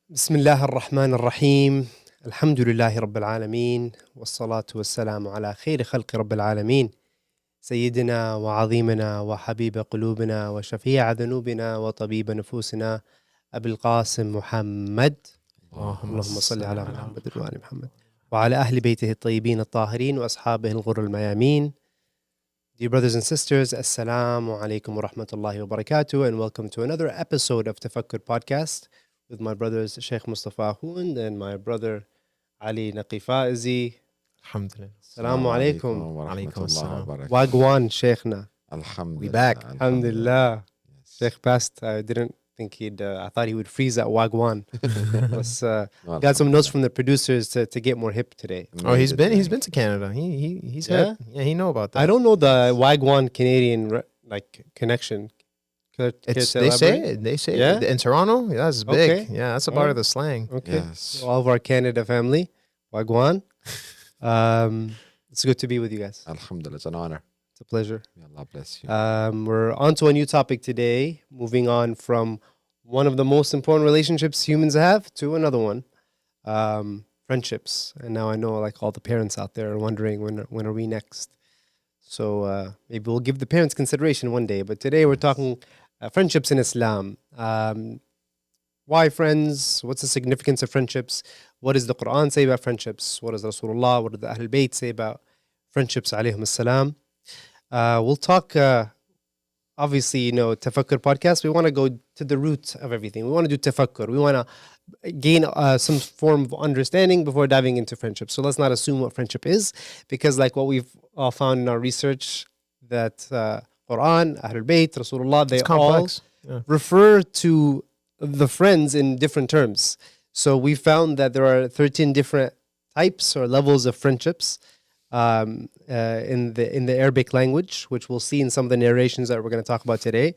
بسم الله الرحمن الرحيم الحمد لله رب العالمين والصلاة والسلام على خير خلق رب العالمين سيدنا وعظيمنا وحبيب قلوبنا وشفيع ذنوبنا وطبيب نفوسنا أبي القاسم محمد اللهم صل على محمد وآل محمد وعلى أهل بيته الطيبين الطاهرين وأصحابه الغر الميامين. Dear brothers and sisters, Assalamu alaikum wa rahmatullahi wa barakatuh, and welcome to another episode of Tafakkur Podcast with my brothers Sheikh Mustafa Akhound and my brother Ali Naqi Faizi. Alhamdulillah. Assalamu alaikum. Alaikum assalam. Wagwan Sheikhna. Alhamdulillah. We back. Alhamdulillah. Sheikh passed. I didn't think I thought he would freeze at Wagwan. Got some notes from the producers to get more hip today. Oh, he's been to Canada. He's Yeah? he know about that. I don't know the Wagwan Canadian connection. They say Yeah? in Toronto. Yeah, that's big. Okay. Yeah, that's a part of the slang. Okay. Yes. All of our Canada family, Wagwan. It's good to be with you guys. Alhamdulillah. It's an honor. It's a pleasure. May Allah bless you. We're on to a new topic today, moving on from one of the most important relationships humans have to another one, friendships. And now I know like all the parents out there are wondering when are we next? So maybe we'll give the parents consideration one day. But today we're talking friendships in Islam. Why friends? What's the significance of friendships? What does the Quran say about friendships? What does Rasulullah, what do the Ahlulbayt say about friendships, alayhim as-salam? We'll talk, obviously, Tafakkur Podcast. We want to go to the root of everything. We want to do Tafakkur. We want to gain some form of understanding before diving into friendship. So let's not assume what friendship is, because like what we've all found in our research, that Quran, Ahlulbayt, Rasulullah, they all refer to the friends in different terms. So we found that there are 13 different types or levels of friendships in the Arabic language, which we'll see in some of the narrations that we're going to talk about today.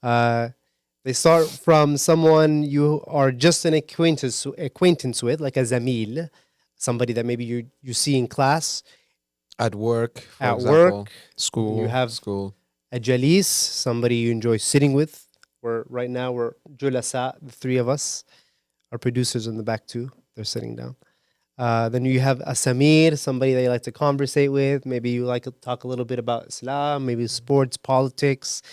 They start from someone you are just an acquaintance with, like a zamil, somebody that maybe you see in class, At work, for at example. work. School. You have School. a jalis, somebody you enjoy sitting with. Right now we're julasa, the three of us. Our producers in the back too, they're sitting down. Then you have a samir, somebody that you like to conversate with. Maybe you like to talk a little bit about Islam, maybe sports, politics.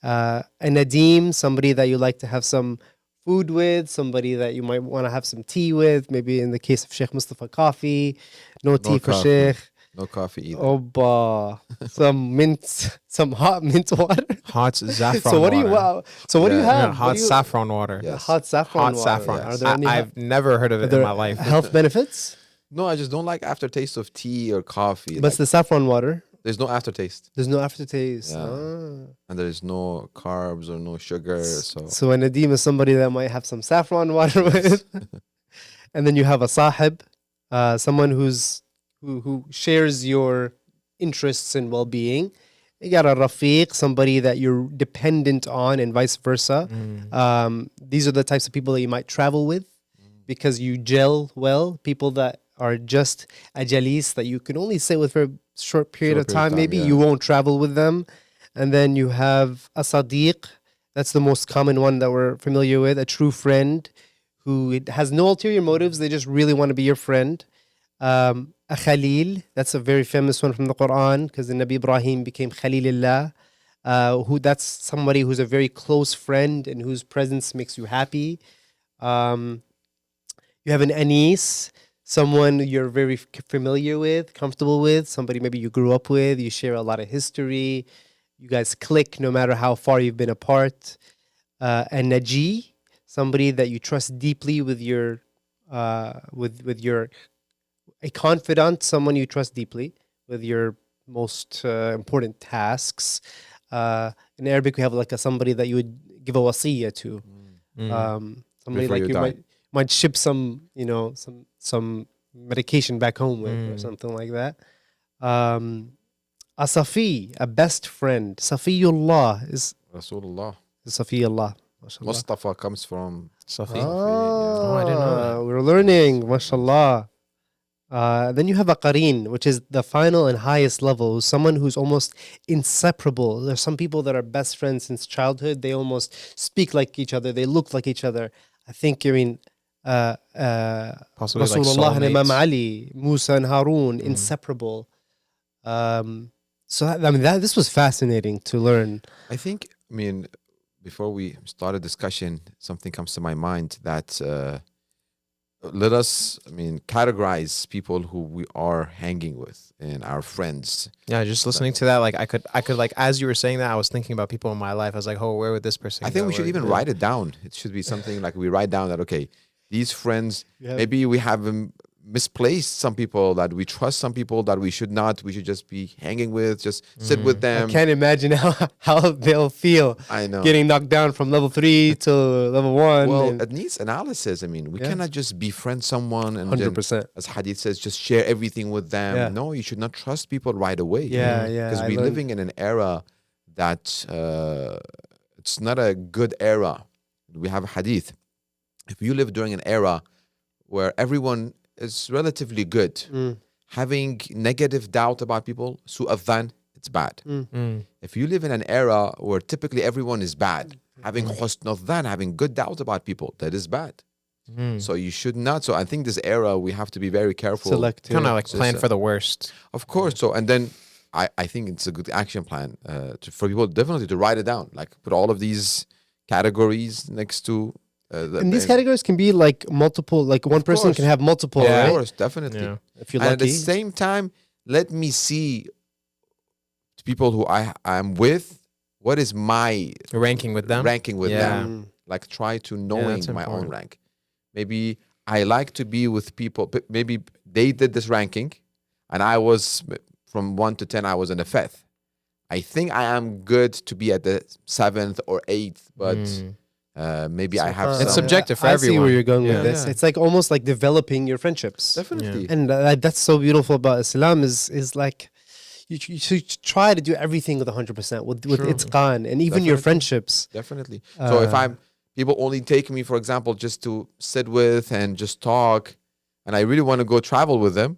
A nadim, somebody that you like to have some food with, somebody that you might want to have some tea with. Maybe in the case of Sheikh Mustafa, coffee. No tea for coffee. Sheikh. No coffee either. Oba, some hot mint water. Hot saffron So what do you water. what do you Yeah. have? Hot saffron water. Yes. Hot saffron Hot water. saffron. Are there any I've never heard of it are there in my life. health benefits? No, I just don't like aftertaste of tea or coffee. But it's the saffron water. There's no aftertaste. There's no aftertaste. Yeah. Ah. And there's no carbs or no sugar. So a nadim is somebody that might have some saffron water with. And then you have a sahib, someone who shares your interests and well-being. You got a rafiq, somebody that you're dependent on, and vice versa. These are the types of people that you might travel with because you gel well. People that are just a jalis that you can only sit with for a short period of time. Maybe you won't travel with them. And then you have a sadiq. That's the most common one that we're familiar with. A true friend who has no ulterior motives. They just really want to be your friend. A Khalil, that's a very famous one from the Quran, because the Nabi Ibrahim became Khalilullah. That's somebody who's a very close friend and whose presence makes you happy. You have an Anis, someone you're very familiar with, comfortable with, somebody maybe you grew up with, you share a lot of history, you guys click no matter how far you've been apart. A Naji, somebody that you trust deeply with your a confidant, someone you trust deeply with your most important tasks. In Arabic, we have like somebody that you would give a wasiyah to. Somebody Before like you might ship some medication back home with or something like that. A Safi, a best friend. Safiyullah is Rasulullah. Safiyullah. Mustafa comes from Safi. Oh, I didn't know that. We're learning, mashallah. Then you have a qareen, which is the final and highest level, someone who's almost inseparable. There's some people that are best friends since childhood. They almost speak like each other. They look like each other. I think, Possibly like Rasulullah and Imam soulmates. Ali, Musa and Harun, inseparable. So I mean, this was fascinating to learn. I think, I mean, before we start a discussion, something comes to my mind that let us, I mean, categorize people who we are hanging with and our friends. Yeah, just listening to that, like I could like as you were saying that, I was thinking about people in my life. I was like, oh, where would this person? I think go? we should Where- even write it down. It should be something like we write down that, okay, these friends, Yeah. maybe we have misplaced some people, that we trust some people that we should not. We should just be hanging with, just sit with I them. can't imagine how they'll feel I know. getting knocked down from level 3 to level 1. Well, and it needs analysis. I mean, we Yeah. cannot just befriend someone and then, 100%. as Hadith says, just share everything with them. Yeah. No, you should not trust people right away. Yeah, yeah. Because I we're learned- living in an era that it's not a good era. We have a Hadith. If you live during an era where everyone is relatively good, having negative doubt about people, su'adhan, it's bad. If you live in an era where typically everyone is bad, having husn al-dhan, having good doubt about people, that is bad. So you should not. So I think this era, we have to be very careful. Select. kind of like So plan it's, for the worst. Of course. So, and then I think it's a good action plan for people definitely to write it down, like put all of these categories next to And these categories can be like multiple, like one person course. can have multiple, Yeah. Of right? course, definitely. Yeah. If you're And at the lucky. same time, let me see people who I'm with. What is my Ranking with them. ranking with Yeah. them? Like try to knowing that's my own important. rank. Maybe I like to be with people. But maybe they did this ranking, and I was from 1 to 10. I was in the 5th. I think I am good to be at the 7th or 8th, but maybe I have. It's some- subjective for I see everyone. where you're going Yeah. with this. Yeah. It's like almost like developing your friendships. Definitely. And that's so beautiful about Islam is like you should try to do everything with 100% with True. itqan, and even your Definitely. friendships. Definitely. So if Uh, I'm people only take me, for example, just to sit with and just talk, and I really want to go travel with them,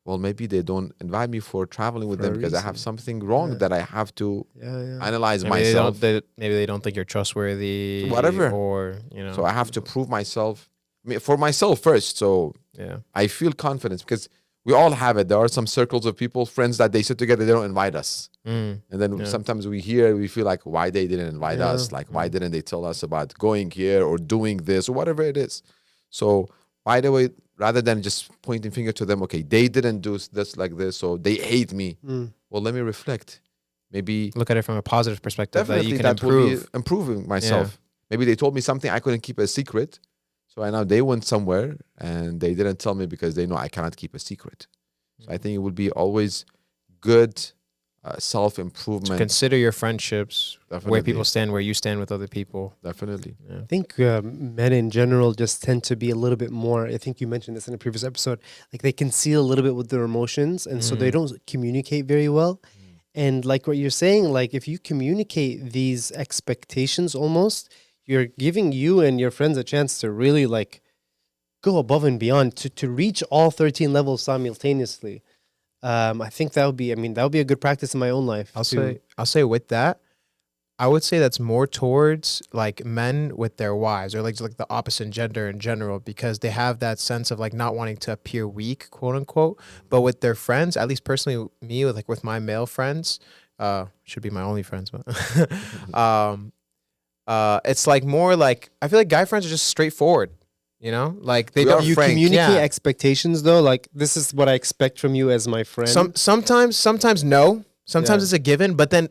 well, maybe they don't invite me for traveling with For a them because I have reason. something wrong Yeah. that I have to Yeah. analyze Maybe they, myself. maybe they don't think you're trustworthy. Whatever. Or, you know. So I have to prove myself, I mean, for myself first. So yeah. I feel confidence because we all have it. There are some circles of people, friends that they sit together, they don't invite us. And then Yeah. sometimes we hear, we feel like, why they didn't invite Yeah. us? Like, why didn't they tell us about going here or doing this or whatever it is? So, by the way, rather than just pointing finger to them, okay, they didn't do this like this, so they hate me. Well, let me reflect. Maybe Look at it from a positive perspective that definitely you can that will improve. be improving myself. Maybe they told me something I couldn't keep a secret. So I know they went somewhere and they didn't tell me because they know I cannot keep a secret. So I think it would be always good self-improvement. Consider your friendships, where Definitely. people stand, where you stand with other people. Definitely. I think men in general just tend to be a little bit more. I think you mentioned this in a previous episode. Like they conceal a little bit with their emotions, and so they don't communicate very well. And like what you're saying, like if you communicate these expectations, almost you're giving you and your friends a chance to really like go above and beyond to reach all 13 levels simultaneously. I think that would be. I mean, that would be a good practice in my own life. I'll say with that, I would say that's more towards like men with their wives, or like the opposite gender in general, because they have that sense of like not wanting to appear weak, quote unquote. But with their friends, at least personally, me with my male friends, should be my only friends, but it's like more like I feel like guy friends are just straightforward. You know, like they We don't. are you frank. communicate Yeah. expectations though. Like this is what I expect from you as my friend. Sometimes no. Sometimes Yeah. it's a given, but then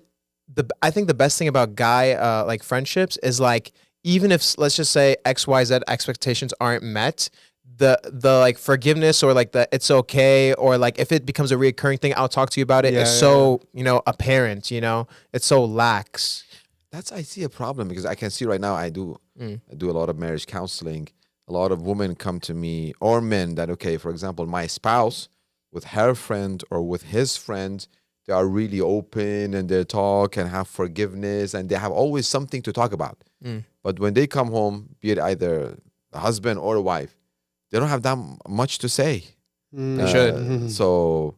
I think the best thing about guy like friendships is like even if let's just say XYZ expectations aren't met, the like forgiveness or like the it's okay, or like if it becomes a reoccurring thing, I'll talk to you about it. Yeah, It's yeah, so apparent. It's so lax. I see a problem because I can see right now I do a lot of marriage counseling. A lot of women come to me, or men, that, okay, for example, my spouse with her friend or with his friend, they are really open and they talk and have forgiveness and they have always something to talk about. But when they come home, be it either the husband or the wife, they don't have that much to say. Mm. They should. So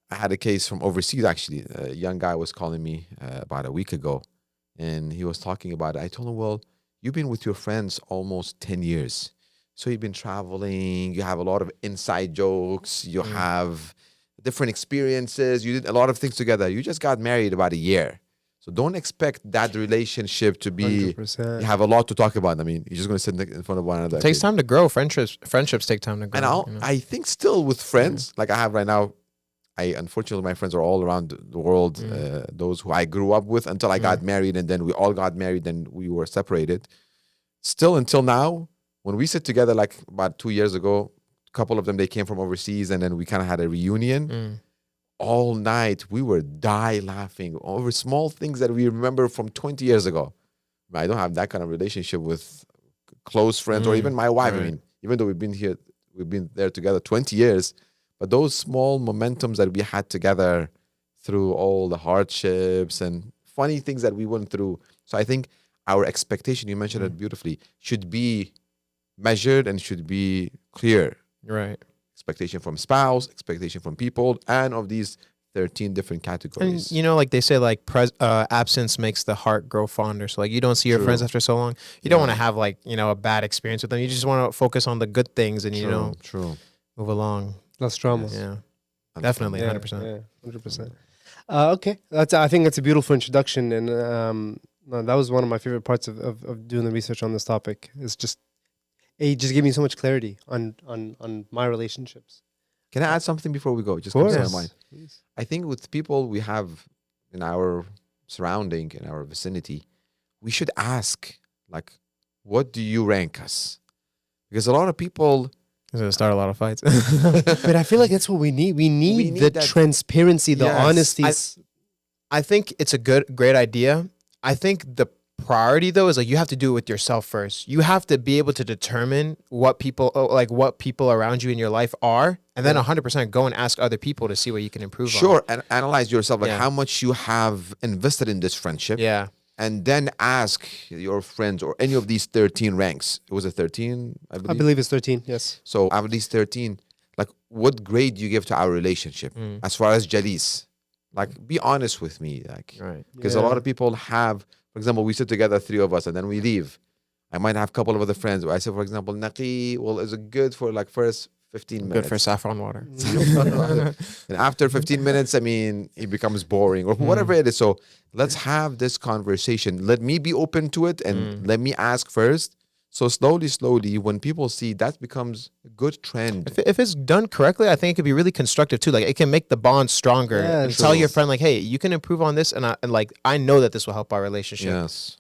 I had a case from overseas, actually. A young guy was calling me about a week ago, and he was talking about it. I told him, well, you've been with your friends almost 10 years. So you've been traveling, you have a lot of inside jokes, you have different experiences, you did a lot of things together. You just got married about a year. So don't expect that relationship to be, 100%. you have a lot to talk about. I mean, you're just going to sit in front of one another. It takes time to grow. Friendships take time to grow. And I think still with friends, like I have right now, unfortunately, my friends are all around the world, those who I grew up with until I got married, and then we all got married and we were separated. Still until now, when we sit together, like about 2 years ago, a couple of them, they came from overseas, and then we kind of had a reunion. All night, we were laughing over small things that we remember from 20 years ago. I don't have that kind of relationship with close friends or even my wife. Right. I mean, even though we've been there together 20 years, but those small momentums that we had together through all the hardships and funny things that we went through. So I think our expectation, you mentioned it beautifully, should be measured and should be clear. Right. Expectation from spouse, expectation from people, and of these 13 different categories. And like they say, like absence makes the heart grow fonder. So like you don't see your friends after so long. You don't want to have like, a bad experience with them. You just want to focus on the good things and, move along. Less drama. Yeah. Definitely. 100%. Yeah, 100%. Okay. I think that's a beautiful introduction. And that was one of my favorite parts of doing the research on this topic. It's just, it just gave me so much clarity on my relationships. Can I add something before we go? Just comes to my mind. Please. I think with people we have in our surrounding, in our vicinity, we should ask, like, what do you rank us? Because a lot of people... It's going to start a lot of fights. But I feel like that's what we need. We need the transparency, the honesty. I think it's a great idea. I think the priority though is like you have to do it with yourself first. You have to be able to determine what people around you in your life are, and then 100% go and ask other people to see what you can improve on. Sure, and analyze yourself, like how much you have invested in this friendship. Yeah. And then ask your friends or any of these 13 ranks. It was a 13, I believe? I believe it's 13, yes. So out of these 13, like what grade do you give to our relationship as far as jalis? Like, be honest with me. Like, right. Because a lot of people have, for example, we sit together, 3 of us, and then we leave. I might have a couple of other friends. I say, for example, Naqi, well, is it good for like first 15 minutes? Good for saffron water. And after 15 minutes, I mean, it becomes boring or whatever it is. So let's have this conversation. Let me be open to it and let me ask first. So slowly, when people see, that becomes a good trend. If it's done correctly, I think it could be really constructive too. Like it can make the bond stronger. Yeah, and tell your friend like, hey, you can improve on this, and I know that this will help our relationship. Yes.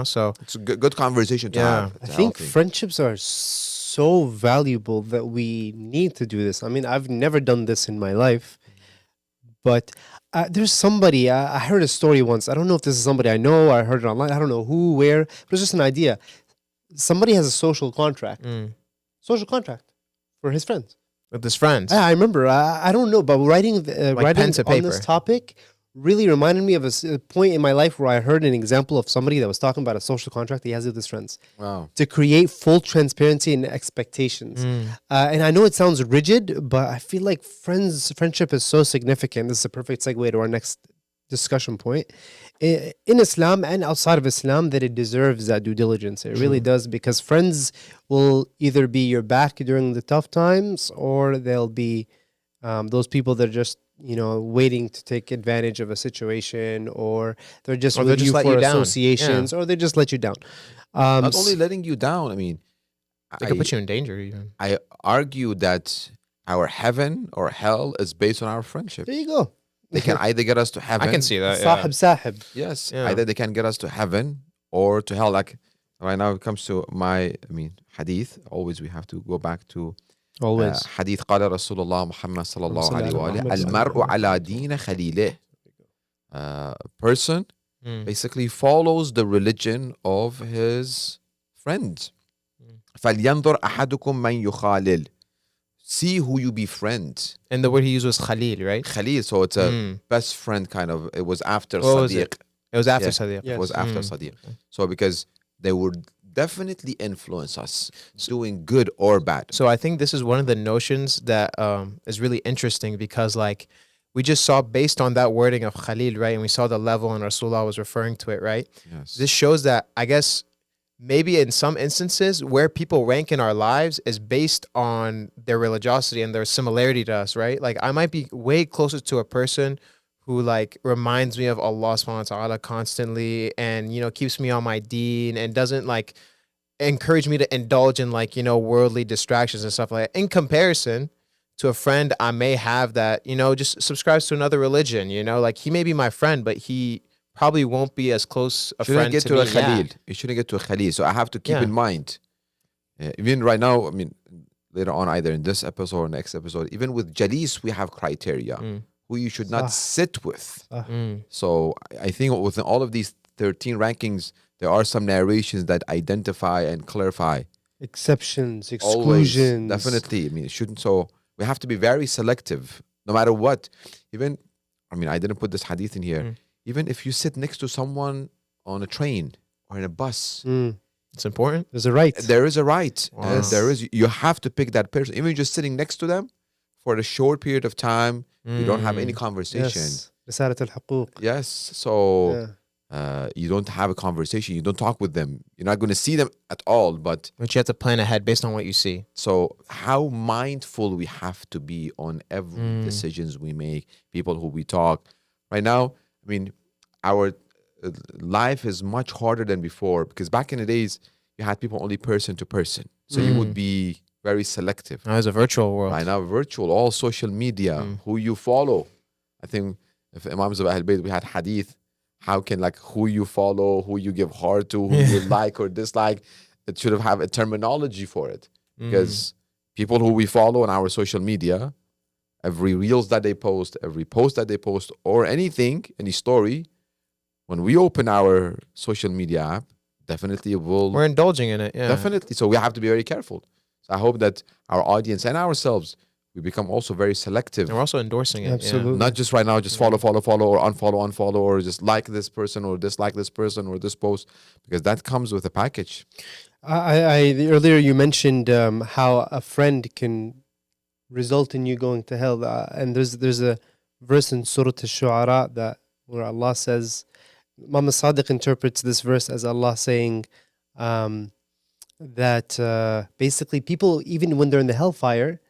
So it's a good conversation to have. I think friendships are so valuable that we need to do this. I mean, I've never done this in my life, but there's somebody, I heard a story once. I don't know if this is somebody I know, I heard it online. I don't know who, where, but it's just an idea. Somebody has a social contract for his friends. With his friends. I remember. I don't know, but writing pen to on paper. this topic really reminded me of a point in my life where I heard an example of somebody that was talking about a social contract he has with his friends. Wow. To create full transparency and expectations. And I know it sounds rigid, but I feel like friendship is so significant. This is a perfect segue to our next discussion point. In Islam and outside of Islam, that it deserves that due diligence. It really does, because friends will either be your back during the tough times, or they'll be those people that are just waiting to take advantage of a situation, or they're just with you for associations, or they just let you down. Not only letting you down, I mean, they could put you in danger even. I argue that our heaven or hell is based on our friendship. There you go. They can either get us to heaven. I can see that. Sahib. Yes. Yeah. Either they can get us to heaven or to hell. Like right now, it comes to hadith. Always we have to go back to hadith. قال رسول الله محمد صلى الله عليه وآله المرء على دين خليله. A person basically follows the religion of his friend. فلينظر أحدكم من يخالل. See who you befriend. And the word he used was Khalil, right? Khalil, so it's a best friend kind of. It was after Sadiq. It was after Sadiq. Yes. It was after Sadiq. So because they would definitely influence us, doing good or bad. So I think this is one of the notions that is really interesting, because like we just saw, based on that wording of Khalil, right? And we saw the level, and Rasulullah was referring to it, right? Yes. This shows that, I guess, maybe in some instances where people rank in our lives is based on their religiosity and their similarity to us, right? Like I might be way closer to a person who like reminds me of Allah subhanahu wa ta'ala constantly and, you know, keeps me on my deen and doesn't like encourage me to indulge in like, you know, worldly distractions and stuff like that. In comparison to a friend I may have that, you know, just subscribes to another religion, you know, like he may be my friend, but he probably won't be as close a Shouldn't friend get to to me. a Khalil. Yeah. You shouldn't get to a Khalil. So I have to keep Yeah. in mind, even right now, I mean, later on, either in this episode or next episode, even with Jalis, we have criteria who you should not Sah. sit with. Mm. So I think within all of these 13 rankings, there are some narrations that identify and clarify. Exceptions, Always, exclusions. definitely. I mean, it shouldn't. So we have to be very selective, no matter what. Even, I mean, I didn't put this hadith in here. Even if you sit next to someone on a train or in a bus, Mm. It's important. There's a right. there is a right. Wow. There is. You have to pick that person. Even just sitting next to them for a short period of time, you don't have any conversation. Yes. رسالة الحقوق. Yes. So you don't have a conversation. You don't talk with them. You're not going to see them at all. But But you have to plan ahead based on what you see. so how mindful we have to be on every decisions we make, people who we talk. Right now, I mean, our life is much harder than before because back in the days, you had people only person to person. So you would be very selective. Now it's a virtual world. Right now, virtual, all social media, who you follow. I think if Imams of Ahlulbayt, we had hadith. How can like who you follow, who you give heart to, who you like or dislike, it should have a terminology for it. Because people who we follow on our social media, every reels that they post, every post that they post, or anything, any story, when we open our social media app, definitely it will. We're indulging in it. Yeah. Definitely. So we have to be very careful. So I hope that our audience and ourselves, we become also very selective. And we're also endorsing it. Absolutely. Not just right now, just follow, or unfollow, or just like this person or dislike this person or this post, because that comes with a package. Earlier you mentioned how a friend can result in you going to hell, and there's a verse in Surah Al-Shu'ara that where Allah says, Imam Sadiq interprets this verse as Allah saying that basically people, even when they're in the hellfire,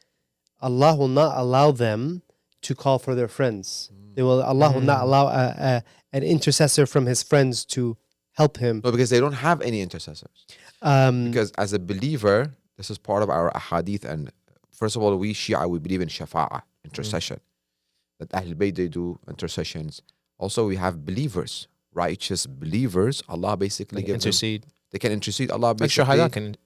Allah will not allow them to call for their friends. Allah will not allow an intercessor from his friends to help him. No, because they don't have any intercessors. Because as a believer, this is part of our ahadith. And first of all, we Shia, we believe in shafa'ah, intercession. That Ahlulbayt, they do intercessions. Also, we have believers, righteous believers. Allah basically Like gives them, intercede. they can intercede. Allah Like basically. Shahada can.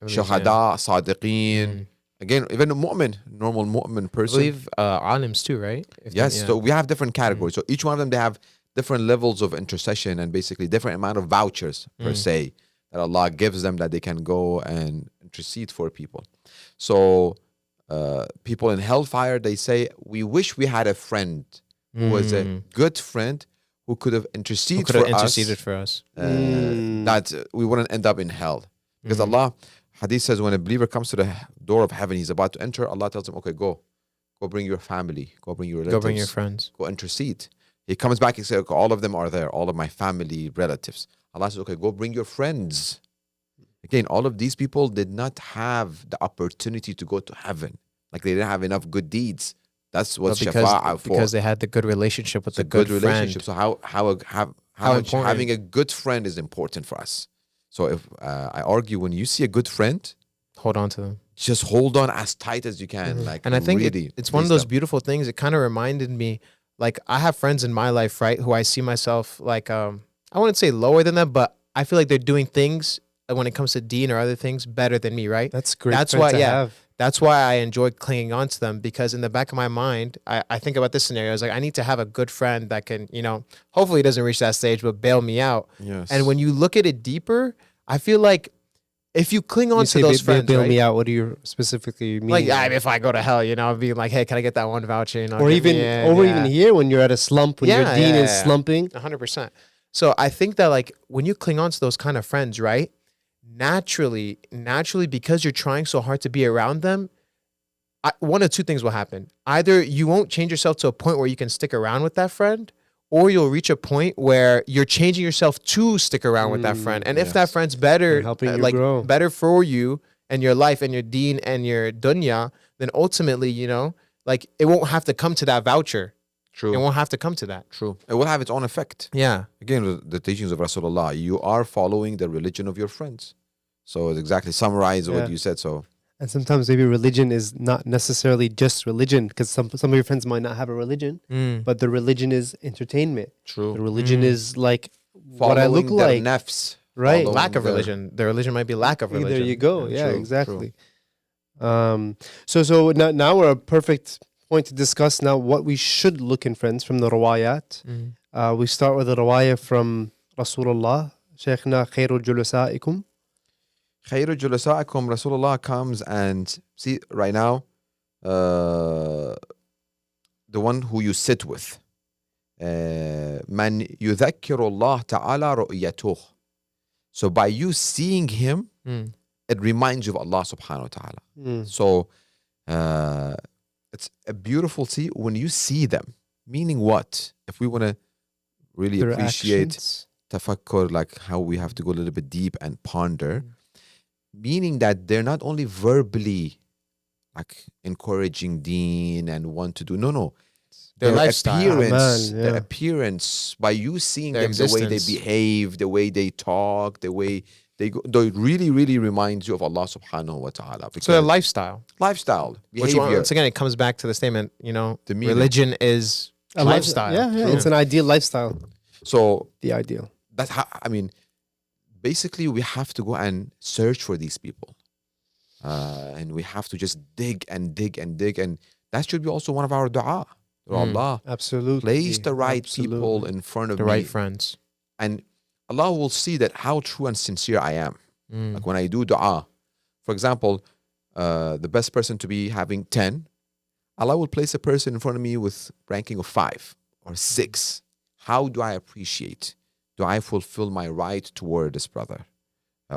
Shahada, Sadiqeen. Again, even a mu'min, normal mu'min I person. believe alims too, right? Yes, so we have different categories. So each one of them, they have different levels of intercession and basically different amount of vouchers per se that Allah gives them that they can go and intercede for people. So people in hellfire, they say, we wish we had a friend who was a good friend who could have interceded for us. That we wouldn't end up in hell. Because Allah, Hadith says, when a believer comes to the door of heaven, he's about to enter, Allah tells him, okay, go bring your family, go bring your relatives, Go bring your friends. go intercede. He comes back and says, okay, all of them are there, all of my family, relatives. Allah says, okay, go bring your friends. Again, all of these people did not have the opportunity to go to heaven. Like they didn't have enough good deeds. That's what shafa'ah for. Because they had the good relationship with It's a the good relationship. friend. So how much important. having a good friend is important for us. So if I argue, when you see a good friend, Hold on to them. just hold on as tight as you can. Like, And I think really it's one of please those them. beautiful things. It kind of reminded me, like I have friends in my life, right, who I see myself like, I wouldn't say lower than them, but I feel like they're doing things when it comes to deen or other things better than me, right? That's great. That's friend why, to yeah. have. That's why I enjoy clinging on to them, because in the back of my mind, I think about this scenario. It's like, I need to have a good friend that can, you know, hopefully it doesn't reach that stage, but bail me out. Yes. And when you look at it deeper, I feel like if you cling on You to say those friends, bail right? me out. What do you specifically mean? Like, if I go to hell, you know, being like, hey, can I get that one voucher? You know, or get me even in, even here when you're at a slump, when your deen is slumping. 100%. So I think that like when you cling on to those kind of friends, right? Naturally, because you're trying so hard to be around them, one of two things will happen. Either you won't change yourself to a point where you can stick around with that friend, or you'll reach a point where you're changing yourself to stick around with that friend. And if that friend's better, They're helping you grow. better for you and your life and your deen and your dunya, then ultimately, you know, like it won't have to come to that voucher. True. It won't have to come to that. True. It will have its own effect. Yeah. Again, the teachings of Rasulullah, you are following the religion of your friends. So it exactly summarize what you said. So, and sometimes maybe religion is not necessarily just religion, because some of your friends might not have a religion, but the religion is entertainment. true. The religion is like what Following I look their like. nafs. Right. Following Lack of their- religion. The religion might be lack of religion. There you go. Yeah, true, exactly. So now we're a perfect point to discuss now what we should look in friends from the rawayat. We start with the rawaya from Rasulullah. Shaykhna khairu julasaikum. Khairu julasaikum, Rasulullah comes and see right now, the one who you sit with. Man yudhakkiru Allah ta'ala ru'yatuh. So by you seeing him, it reminds you of Allah subhanahu wa ta'ala. So it's a beautiful see when you see them. Meaning what? If we want to really Their appreciate actions. tafakkur, like how we have to go a little bit deep and ponder, meaning that they're not only verbally like encouraging deen and want to do, no. Their lifestyle. appearance, Man, their yeah. appearance, by you seeing Their them, the way they existence. behave, the way they talk, the way they go, they really, really reminds you of Allah subhanahu wa ta'ala. So their Because lifestyle. lifestyle, Which behavior, once again, it comes back to the statement, you know, The meaning. religion is A lifestyle. Yeah, it's an ideal lifestyle. so The ideal. that's how, I mean, basically we have to go and search for these people. And we have to just dig and dig and dig. And that should be also one of our dua. Allah, Absolutely. place the right people Absolutely. in front of The me. right friends. And Allah will see that how true and sincere I am. Like when I do dua, for example, the best person to be having 10, Allah will place a person in front of me with ranking of 5 or 6. How do I appreciate? Do I fulfill my right toward this brother?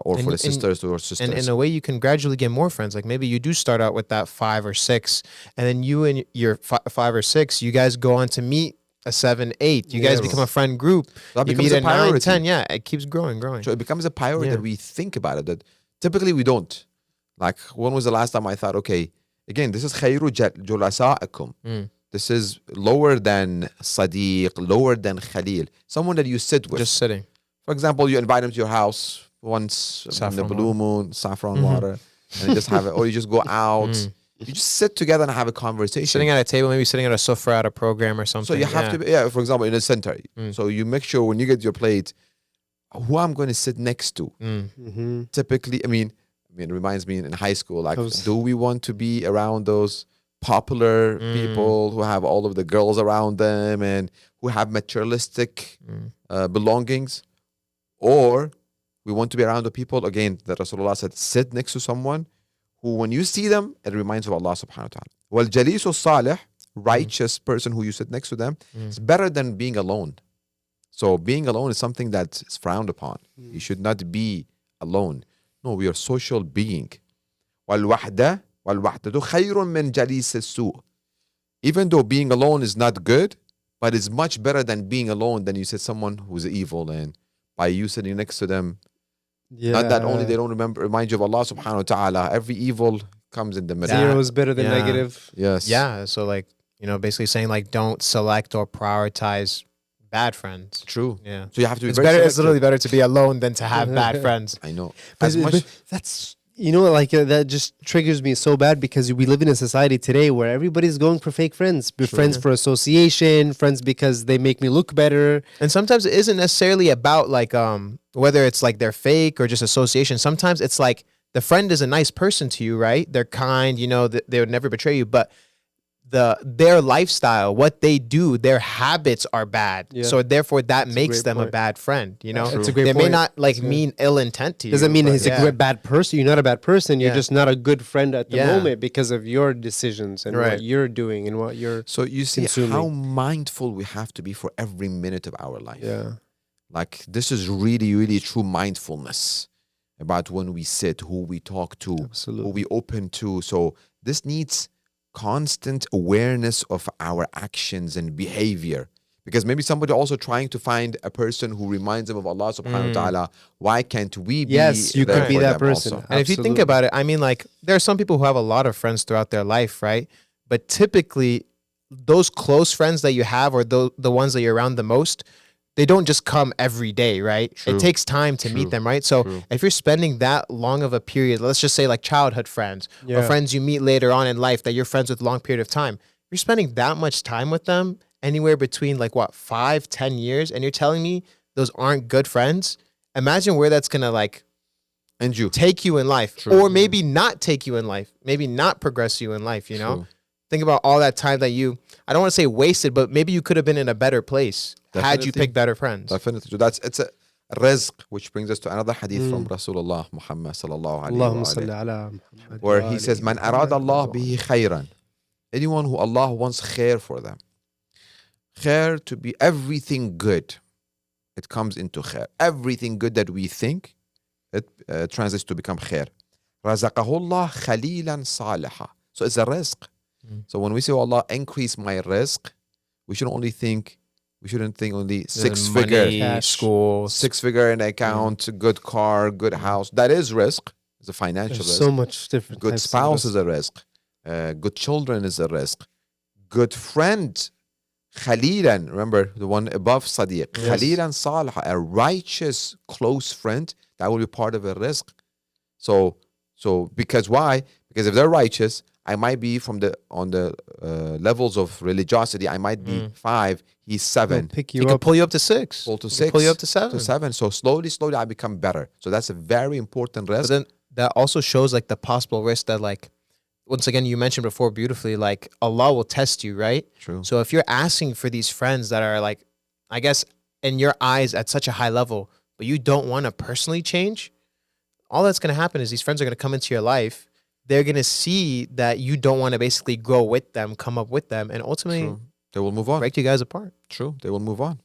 Or And- for the and- sisters or sisters? And in a way, you can gradually get more friends. Like maybe you do start out with that 5 or 6, and then you and your 5 or 6, you guys go on to meet a 7, 8. You guys Yes. become a friend group. That You becomes meet a a 9, priority. 10. Yeah, it keeps growing. So it becomes a priority Yeah. that we think about it. That typically we don't. Like when was the last time I thought, okay, again, this is khayru julasaikum. This is lower than sadiq, lower than khalil. Someone that you sit with. Just sitting. For example, you invite him to your house once in the Saffron blue moon, saffron water, and you just have it, or you just go out. You just sit together and have a conversation. Sitting at a table, maybe sitting at a sufra at a program or something. So you have to be, for example, in a center. So you make sure when you get your plate, who I'm going to sit next to. Typically, I mean, it reminds me in high school, like, do we want to be around those popular people who have all of the girls around them and who have materialistic belongings? Or we want to be around the people, again, that Rasulullah said, sit next to someone who, when you see them, it reminds you of Allah subhanahu wa ta'ala. Well, jalisu salih, righteous person who you sit next to them, is better than being alone. So being alone is something that is frowned upon. You should not be alone. No, we are social being. وَالْوَحْدَةُ خَيْرٌ مِنْ جَلِيسِ السُّوءِ. Even though being alone is not good, but it's much better than being alone than you said someone who's evil, and by you sitting next to them, not that only they don't remind you of Allah subhanahu wa ta'ala, every evil comes in the middle. Zero is better than Yeah. negative. Yes. Yeah. So like, you know, basically saying like, don't select or prioritize bad friends. True. Yeah. So you have to be It's very better. It's selective. literally better to be alone than to have bad friends. I know. But, As much, but that's, you know, like that just triggers me so bad, because we live in a society today where everybody's going for fake friends. Friends for association, friends because they make me look better. And sometimes it isn't necessarily about like whether it's like they're fake or just association. Sometimes it's like the friend is a nice person to you, right? They're kind, you know, they would never betray you, but their lifestyle, what they do, their habits are bad. Yeah. So therefore that That's a makes great them a point. bad friend, you know? That's a great They may point. not like That's good. mean ill intent to you. Doesn't mean but he's yeah. a bad person. You're not a bad person. You're Yeah. just not a good friend at the Yeah. moment because of your decisions and Right. what you're doing and what you're. so you see consuming. how mindful we have to be for every minute of our life. Yeah. Like this is really, really true mindfulness about when we sit, who we talk to, who Absolutely. we open to. So this needs constant awareness of our actions and behavior. Because maybe somebody also trying to find a person who reminds them of Allah subhanahu wa ta'ala. Why can't we be Yes, you there could be for that them person. also? And if you think Absolutely. about it, I mean, like, there are some people who have a lot of friends throughout their life, right? But typically, those close friends that you have, or the ones that you're around the most, they don't just come every day, right? True. It takes time to meet True. them, right? So True. if you're spending that long of a period, let's just say like childhood friends or Yeah. friends you meet later on in life that you're friends with a long period of time, you're spending that much time with them, anywhere between like what, 5-10 years, and you're telling me those aren't good friends? Imagine where that's gonna like And you. take you in life, True. or maybe not take you in life, maybe not progress you in life, you know? True. Think about all that time that you, I don't want to say wasted, but maybe you could have been in a better place had you Definitely. picked better friends. Definitely. So it's a rizq, which brings us to another hadith from Rasulullah Muhammad sallallahu alayhi Allahumma wa salli alayhi, ala Muhammad where wa he says, alihi Man wa arad sallam. Allah bihi khayran. Anyone who Allah wants khair for them. Khair to be everything good. It comes into khair. Everything good that we think, it translates to become khair. Razaqahullah khalilan saliha. So it's a rizq. So when we say, oh, Allah, increase my rizq, we shouldn't think only six-figure, Money, Cash. school. 6-figure in account, good car, good house. That is rizq. It's a financial There's rizq. so much different. Good types of spouse rizq. is a rizq. Good children is a rizq. Good friend, khalilan. Remember the one above sadiq. Yes. Khalilan salih, a righteous close friend. That will be part of a rizq. So because why? Because if they're righteous, I might be on the levels of religiosity. I might be 5. He's 7. They'll pick He you could up. pull you up to 6. Pull to He could 6. Pull you up to 7. 7. So slowly, I become better. So that's a very important But rizq. then that also shows like the possible risk that, like, once again, you mentioned before beautifully, like Allah will test you, right? True. So if you're asking for these friends that are like, I guess, in your eyes at such a high level, but you don't want to personally change, all that's going to happen is these friends are going to come into your life. They're going to see that you don't want to basically grow with them, come up with them, and ultimately True. They will move on. break you guys apart. True. They will move on.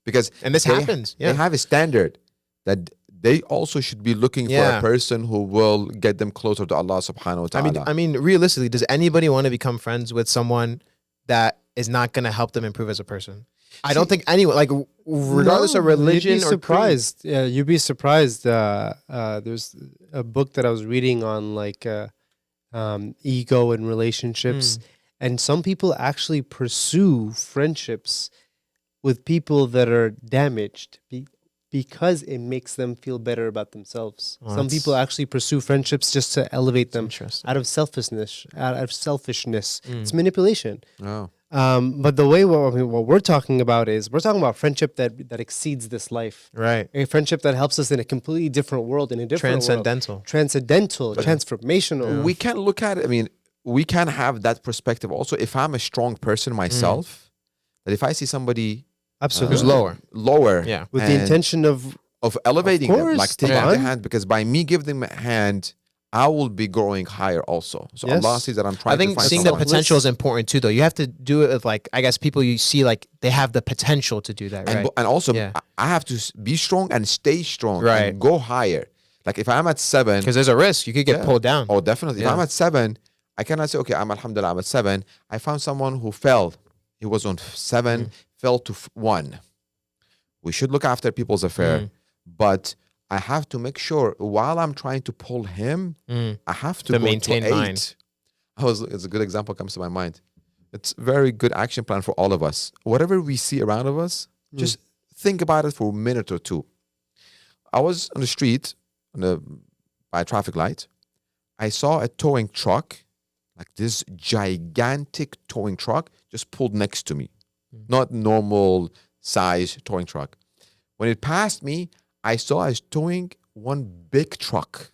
Because And this they- happens. They Yeah. have a standard that they also should be looking for Yeah. a person who will get them closer to Allah subhanahu wa ta'ala. I mean, realistically, does anybody want to become friends with someone that is not going to help them improve as a person? I don't think anyone, like, regardless of No, religion you'd be or surprised. Yeah, you'd be surprised. There's a book that I was reading on like ego and relationships, and some people actually pursue friendships with people that are damaged because it makes them feel better about themselves. Oh, Some that's- people actually pursue friendships just to elevate them Interesting. out of selfishness. Mm. It's manipulation. Oh. But the way what we're talking about is we're talking about friendship that exceeds this life. Right. A friendship that helps us in a completely different world, in a different world. Transcendental. Transcendental, transformational. We can look at it. I mean, we can have that perspective also. If I'm a strong person myself, that if I see somebody Absolutely. Who's lower. Yeah. With the and intention of elevating them, course, like taking Devon. their hand, because by me giving them a hand, I will be growing higher also. So Yes. Allah sees that I'm trying I think to find seeing the someone. potential is important too, though. You have to do it with, like, I guess people you see, like, they have the potential to do that, right? And also, Yeah. I have to be strong and stay strong Right. and go higher. Like if I'm at 7, Because there's a risk. You could get Yeah. pulled down. oh, definitely. If Yeah. I'm at 7, I cannot say, okay, alhamdulillah, I'm at 7. I found someone who fell. He was on 7, fell to 1. We should look after people's affair, but I have to make sure while I'm trying to pull him, I have to To go maintain to 8. mine. It's a good example comes to my mind. It's a very good action plan for all of us. Whatever we see around of us, just think about it for a minute or two. I was on the street by a traffic light. I saw a towing truck, like this gigantic towing truck, just pulled next to me. Not normal size towing truck. When it passed me, I saw I was towing one big truck.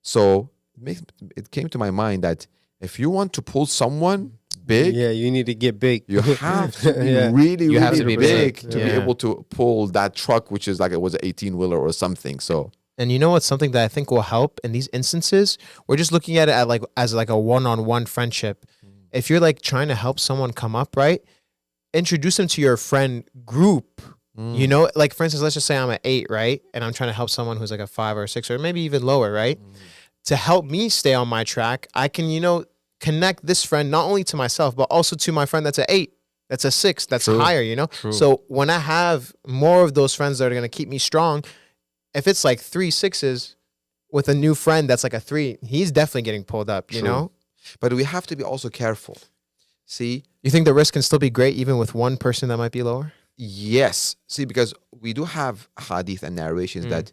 So it came to my mind that if you want to pull someone big, yeah, you need to get big. you have to be Yeah. really, You have really to be big big. to be Yeah. able to pull that truck, which is like it was an 18-wheeler or something. So And you know what's something that I think will help in these instances? We're just looking at it as like a one-on-one friendship. If you're like trying to help someone come up, right? Introduce them to your friend group. You know, like for instance, let's just say I'm at 8, right? And I'm trying to help someone who's like a 5 or a 6 or maybe even lower, right? To help me stay on my track, I can, connect this friend not only to myself, but also to my friend that's at 8. That's a 6. That's True. higher, you know? True. So when I have more of those friends that are going to keep me strong, if it's like 3 6s with a new friend that's like a 3, he's definitely getting pulled up, you True. know? But we have to be also careful. See, You think the risk can still be great even with one person that might be lower? yes. See, because we do have hadith and narrations that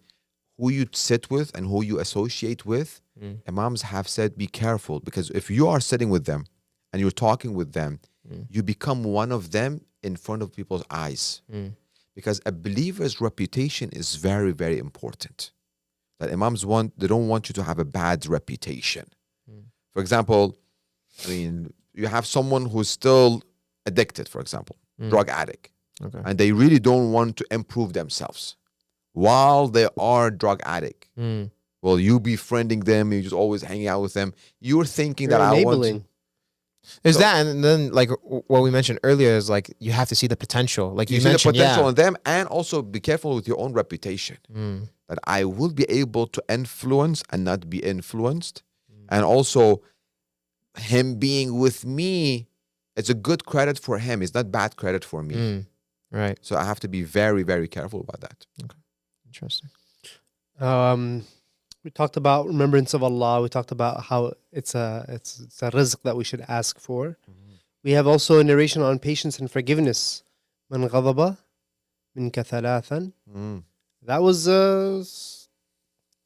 who you sit with and who you associate with, Imams have said, be careful, because if you are sitting with them and you're talking with them, you become one of them in front of people's eyes. Because a believer's reputation is very, very important. That Imams they don't want you to have a bad reputation. For example, I mean, you have someone who's still addicted, for example, drug addict, Okay. and they really don't want to improve themselves while they are drug addict. Well, you befriending them, you just always hanging out with them. You're thinking You're that I want enabling. to. There's So- that, and then like what we mentioned earlier is like you have to see the potential. Like You you see the mentioned, potential in them, and also be careful with your own reputation. yeah. That I will be able to influence and not be influenced. And also, him being with me, it's a good credit for him. It's not bad credit for me. Right. So I have to be very, very careful about that. Interesting. We talked about remembrance of Allah. We talked about how it's a rizq that we should ask for. We have also a narration on patience and forgiveness. Man ghadaba minka thalathan. That was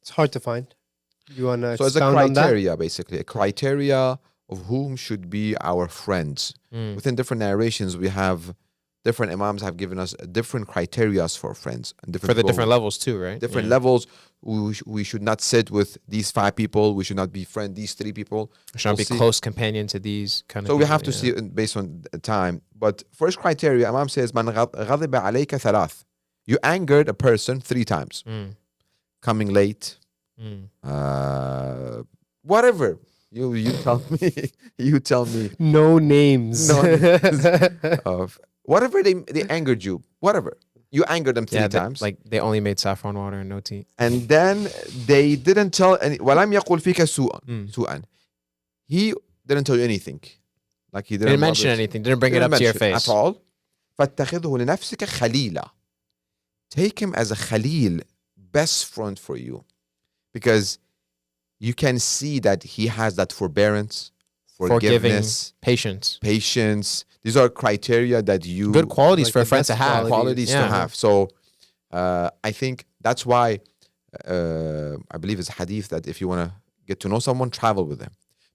it's hard to find. You wanna So it's a expound on that? criteria, basically, a criteria of whom should be our friends. Within different narrations, we have different imams have given us different criterias for friends and different For the people different levels too, right? different levels. We should not sit with these 5 people. We should not befriend these 3 people. Should not be see. close companion to these kind of. So we people, have to see it based on the time. But first criteria, Imam says, "Man ghadiba alayka thalath." You angered a person 3 times. Coming late, whatever. You tell me. You tell me. No names. Of whatever they angered you. Whatever. You angered them 3 times. Like they only made saffron water and no tea. And then they didn't tell any. وَلَمْ يَقُلْ فِيكَ سُوءًا. He didn't tell you anything. Like he Didn't mention anything. Didn't bring it up to your face. at all. فَاتَّخِذْهُ لِنَفْسِكَ خَلِيلًا. Take him as a khalil, best friend for you. Because you can see that he has that forbearance, forgiveness, patience. patience. These are criteria that you... Good qualities Like for a the friend best to have. qualities to Yeah. have. So I think that's why I believe it's hadith that if you want to get to know someone, travel with them.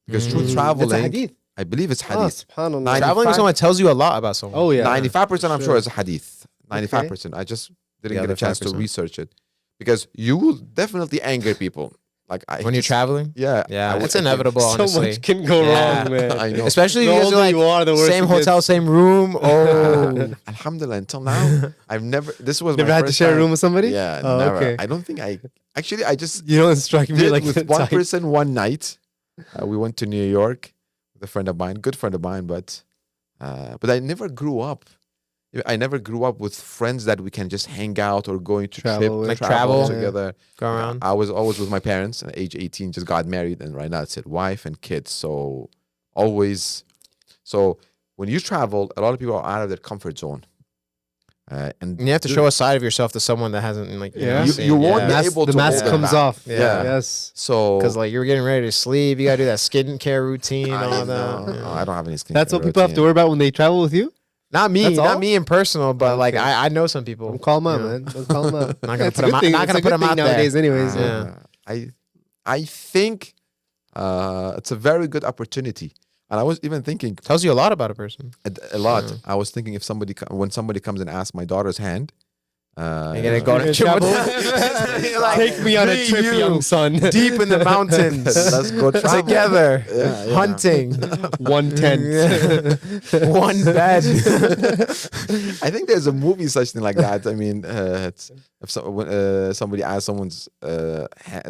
Because through traveling... It's a hadith. I believe it's Oh, hadith. subhanallah. 95 Traveling with someone tells you a lot about someone. Oh yeah. 95% I'm Sure. sure it's a hadith. 95%. I just didn't The get a other chance to 5%. research it. Because you will definitely anger people. Like When you're traveling. Yeah. Yeah, I it's would- inevitable. So Honestly, much can go Yeah. wrong, man. I know. especially if The you guys older are like you are, the worse same it gets. hotel, same room. Oh, Alhamdulillah, until now, I've never, this was Never my had to first share a time. room with somebody? Yeah, Oh, never. okay. I don't think I just You don't strike me did like with the one type. person one night. We went to New York with a friend of mine, good friend of mine, but I never grew up. I never grew up with friends that we can just hang out or going to Travel trip, with. Like travel travel. together. go around. I was always with my parents at age 18, just got married, and right now it's wife and kids. So always, so when you travel, a lot of people are out of their comfort zone. And And you have to show a side of yourself to someone that hasn't like Yeah. You won't be Mask- able the to mask hold them comes back. off. Yeah. Yes. So because like you're getting ready to sleep. You gotta do that skincare routine, I all know. that. No, I don't have any skin. That's what people have to worry about when they travel with you? Not me, That's not all? me in personal, but like Okay. I know some people. Don't call them out, Yeah. man. Don't call them out. Not gonna It's put a them good out- thing. not It's gonna a put good them thing out there. nowadays anyways. Yeah. I think it's a very good opportunity. And I was even thinking Tells you a lot about a person. a lot. Yeah. I was thinking if when somebody comes and asks my daughter's hand, You're gonna go You're to gonna travel. travel? Like, Take me on a me, trip, you, young son. deep in the mountains. Let's go travel. together, Yeah. hunting, One tent. one bed. I think there's a movie such thing like that. I mean, when somebody asks someone's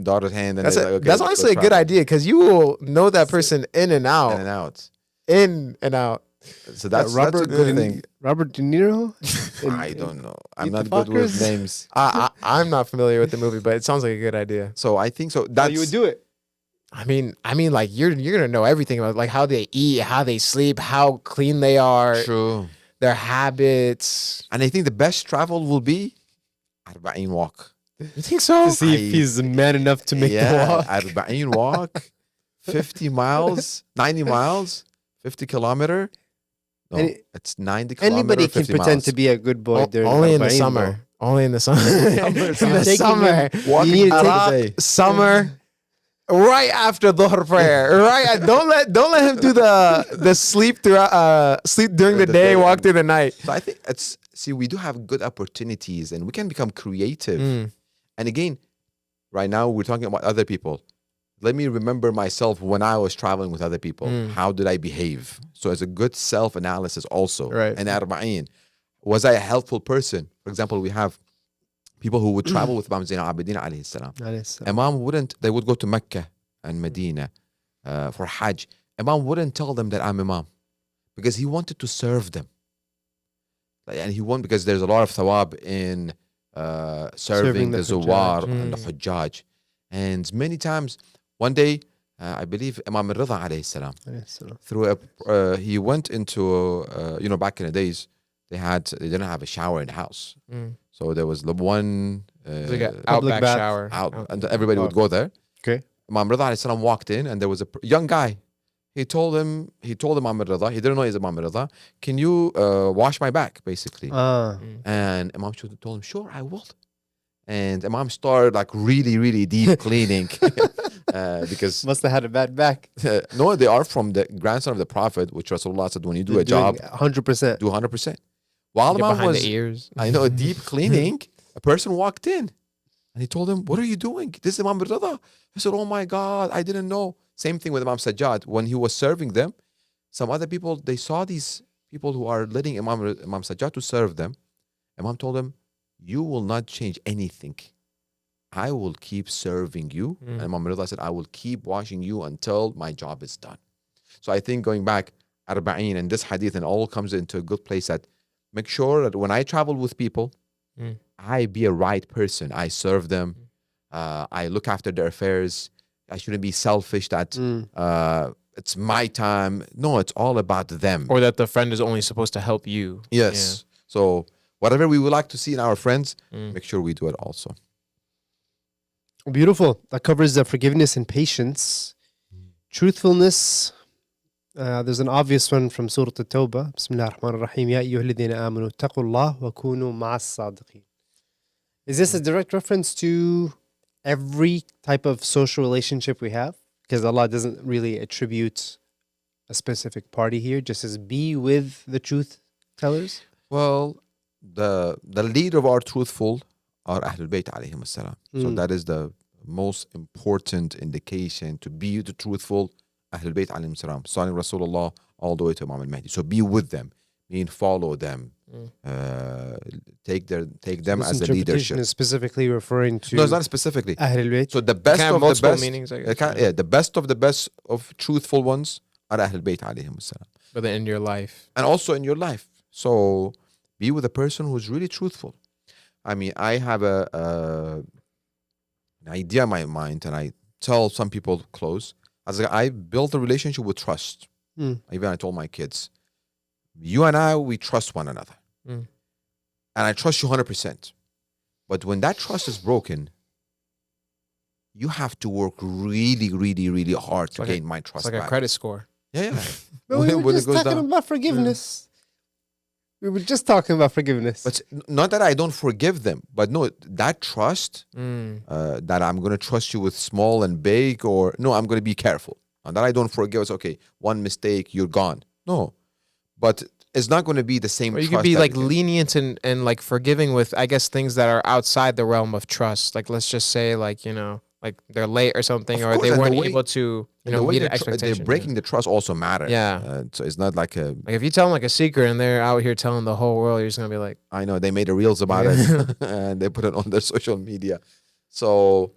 daughter's hand, and That's they're like, okay, that's let's go honestly a good travel. idea because you will know that person in and out, In and out. in and out. So that's a Robert good De- thing. Robert De Niro? I don't know. I'm Eat not the good with fuckers? names. I'm not familiar with the movie, but it sounds like a good idea. So I think so. How That's you would do it. I mean, like you're gonna know everything about like how they eat, how they sleep, how clean they are. true. their habits. And I think the best travel will be 40 walk. You think so? To see if he's man enough to make the walk. 40 walk, 50 miles, 90 miles, 50 kilometer. No, Any- it's 90 kilometer. Anybody can 50 pretend miles. to be a good boy during Only in the 40 summer. though. Only in the summer. In the Taking summer. him- Walking You need to all take- day. Summer. Right after Dhuhr prayer. Right. Don't let him do the sleep throughout sleep during the The day, day. walk through the night. So I think we do have good opportunities and we can become creative. And again, right now we're talking about other people. Let me remember myself when I was traveling with other people. How did I behave? So it's a good self-analysis also. Right. And 40, was I a helpful person? For example, we have people who would travel with Imam Zain al-Abidin alayhi salam. Imam they would go to Mecca and Medina for Hajj. Imam wouldn't tell them that I'm Imam because he wanted to serve them. And because there's a lot of thawab in serving the Zawar and the Hujjaj. And many times, one day, I believe Imam al-Rida alayhi salam, he went into, back in the days, they didn't have a shower in the house. So there was the one Like an Public outback bath. shower. and everybody would go there. Okay. Imam Rida alayhi salam walked in and there was a young guy. He told Imam Rida, he didn't know he's Imam Rida, can you wash my back, basically? And Imam told him, sure, I will. And Imam started like really, really deep cleaning because Must have had a bad back. no, they are from the grandson of the Prophet, which Rasulullah said, when you do a job, 100%. do 100%. While Get Imam behind was, the ears. I know, deep cleaning, a person walked in and he told him, what are you doing? This is Imam Rida. He said, oh my God, I didn't know. Same thing with Imam Sajjad. When he was serving them, some other people, they saw these people who are letting Imam Sajjad to serve them. Imam told them, you will not change anything. I will keep serving you. And Imam Rida said, I will keep washing you until my job is done. So I think going back, 40 and this hadith and all comes into a good place that make sure that when I travel with people, I be a right person. I serve them. I look after their affairs. I shouldn't be selfish that it's my time. No, it's all about them. Or that the friend is only supposed to help you. Yes. So whatever we would like to see in our friends, make sure we do it also. Beautiful. That covers the forgiveness and patience. Truthfulness. There's an obvious one from Surah At-Tawbah. Bismillah ar-Rahman ar-Rahim. Ya ayyuha alladhina amanu taqullah wa kunu ma'as sadiqin. Is this a direct reference to every type of social relationship we have? Because Allah doesn't really attribute a specific party here, just as be with the truth tellers. Well, the leader of our truthful are Ahlulbayt alayhim as-salam. So that is the most important indication to be the truthful. Ahlulbayt alayhim as-salam, starting Rasulullah all the way to Imam al-Mahdi. So be with them, follow them, take them as a leadership. Is specifically referring to No, it's not specifically. Ahlul Bayt. So the best Kind of of the multiple best, meanings, I guess. the best of the best of truthful ones are Ahlulbayt alayhim as-salam. But then in your life. And also in your life. So be with a person who's really truthful. I mean, I have an idea in my mind, and I tell some people close. I built a relationship with trust. Even I told my kids, you and I, we trust one another. And I trust you 100%. But when that trust is broken, you have to work really, really, really hard to gain my trust It's like back. a credit score. Yeah. But we were When it just goes talking down. about forgiveness. We were just talking about forgiveness. But not that I don't forgive them, but no, that trust, that I'm going to trust you with small and big, or no, I'm going to be careful. And that I don't forgive, it's okay, one mistake, you're gone. No, but it's not going to be the same Or you trust could be that like you can- lenient and like forgiving with, I guess, things that are outside the realm of trust. Like, let's just say, like, like they're late or something, Of or course, they and the weren't way- able to, and the way meet an they're expectation. breaking the trust also matters. Yeah. So it's not like a, Like if you tell them like a secret and they're out here telling the whole world, you're just gonna be like, I know they made a reels about it and they put it on their social media. So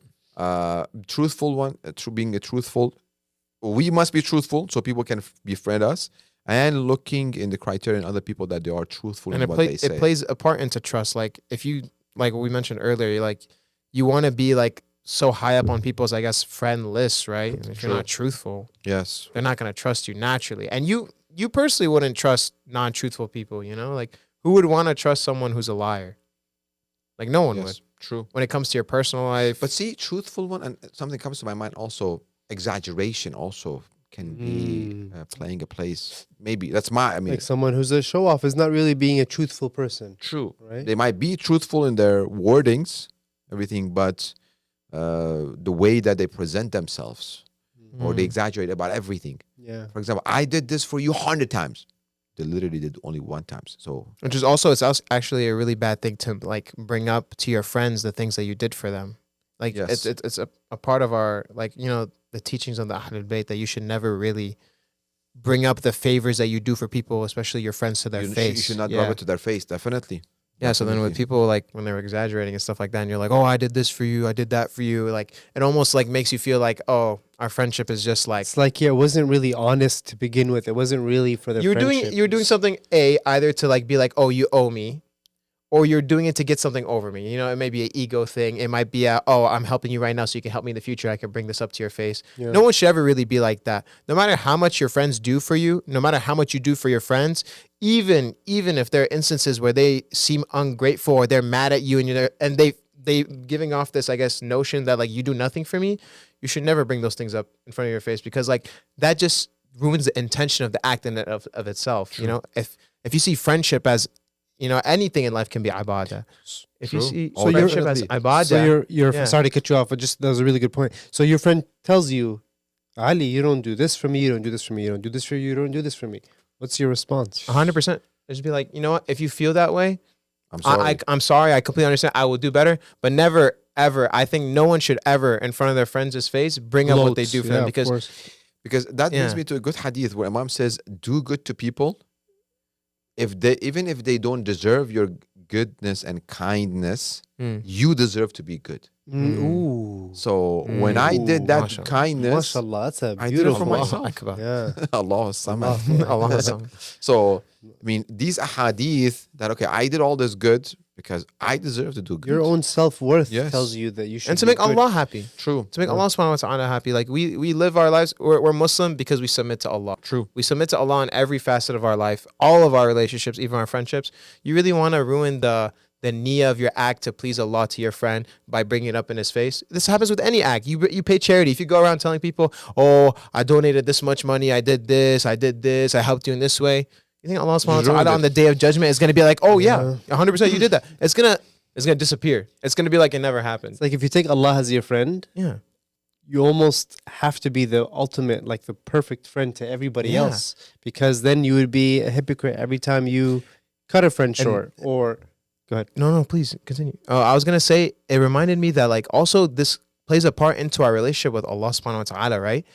truthful one, being a truthful, we must be truthful so people can befriend us, and looking in the criteria in other people that they are truthful and in what they say. it plays a part into trust. Like if you, like we mentioned earlier, you're like you want to be like so high up on people's, I guess, friend lists, right? And if you're True. not truthful, Yes. they're not gonna trust you naturally. And you, you personally wouldn't trust non-truthful people, you know? Like, who would want to trust someone who's a liar? Like, no one would. Yes, true. When it comes to your personal life. But see, truthful one, and something comes to my mind also, exaggeration also can be playing a place. Maybe that's like someone who's a show off is not really being a truthful person. True. Right? They might be truthful in their wordings, everything, but the way that they present themselves or they exaggerate about everything. Yeah. For example, I did this for you 100 times. They literally did only one time. So, which is also, it's also actually a really bad thing to like bring up to your friends the things that you did for them. Like Yes. it's a part of our, like, you know, the teachings of the Ahlulbayt that you should never really bring up the favors that you do for people, especially your friends, to their face. You should not yeah. rub it to their face, definitely. Yeah, so then when people, like, when they're exaggerating and stuff like that, and you're like, oh, I did this for you, I did that for you, like, it almost like makes you feel like, oh, our friendship is just like, It's like, yeah, it wasn't really honest to begin with. It wasn't really for the you were doing something either to like be like, oh, you owe me, or you're doing it to get something over me. You know, it may be an ego thing. It might be oh, I'm helping you right now so you can help me in the future. I can bring this up to your face. Yeah. No one should ever really be like that. No matter how much your friends do for you, no matter how much you do for your friends, even if there are instances where they seem ungrateful or they're mad at you and they giving off this, I guess, notion that like you do nothing for me, you should never bring those things up in front of your face, because like that just ruins the intention of the act in of itself. True. You know, if you see friendship as, you know, anything in life can be ibadah. If you True. see Oh, friendship as definitely. ibadah, So you're yeah. sorry to cut you off, but just that was a really good point. So your friend tells you, Ali, you don't do this for me, you don't do this for me, you don't do this for you, you don't do this for me. What's your response? 100%. Just be like, you know what? If you feel that way, I'm sorry. I'm sorry. I completely understand. I will do better, but never ever. I think no one should ever, in front of their friends' face, bring up what they do for them, because Because that Yeah. brings me to a good hadith where Imam says, do good to people even if they don't deserve your goodness and kindness, you deserve to be good. Ooh. So when I did that Mashallah. kindness, MashaAllah, that's a I did it beautiful. for myself. Akbar. Yeah. Allah Samad. Allah Akbar. So, I mean, these ahadith that, okay, I did all this good because I deserve to do good. Your own self-worth Yes. tells you that you should And to be make good. Allah happy. True. To make Allah subhanahu wa ta'ala happy. Like we live our lives, we're Muslim because we submit to Allah. True. We submit to Allah in every facet of our life, all of our relationships, even our friendships. You really want to ruin the niyyah of your act to please Allah to your friend by bringing it up in his face. This happens with any act. You pay charity. If you go around telling people, oh, I donated this much money, I did this, I helped you in this way. You think Allah subhanahu wa ta'ala on the day of judgment is going to be like, oh yeah, 100% you did that. It's going to disappear. It's going to be like it never happened. It's like if you take Allah as your friend, Yeah. you almost have to be the ultimate, like the perfect friend to everybody Yeah. else, because then you would be a hypocrite every time you cut a friend And- short. Or go ahead. No, please continue. I was going to say, it reminded me that like also this plays a part into our relationship with Allah subhanahu wa ta'ala, right?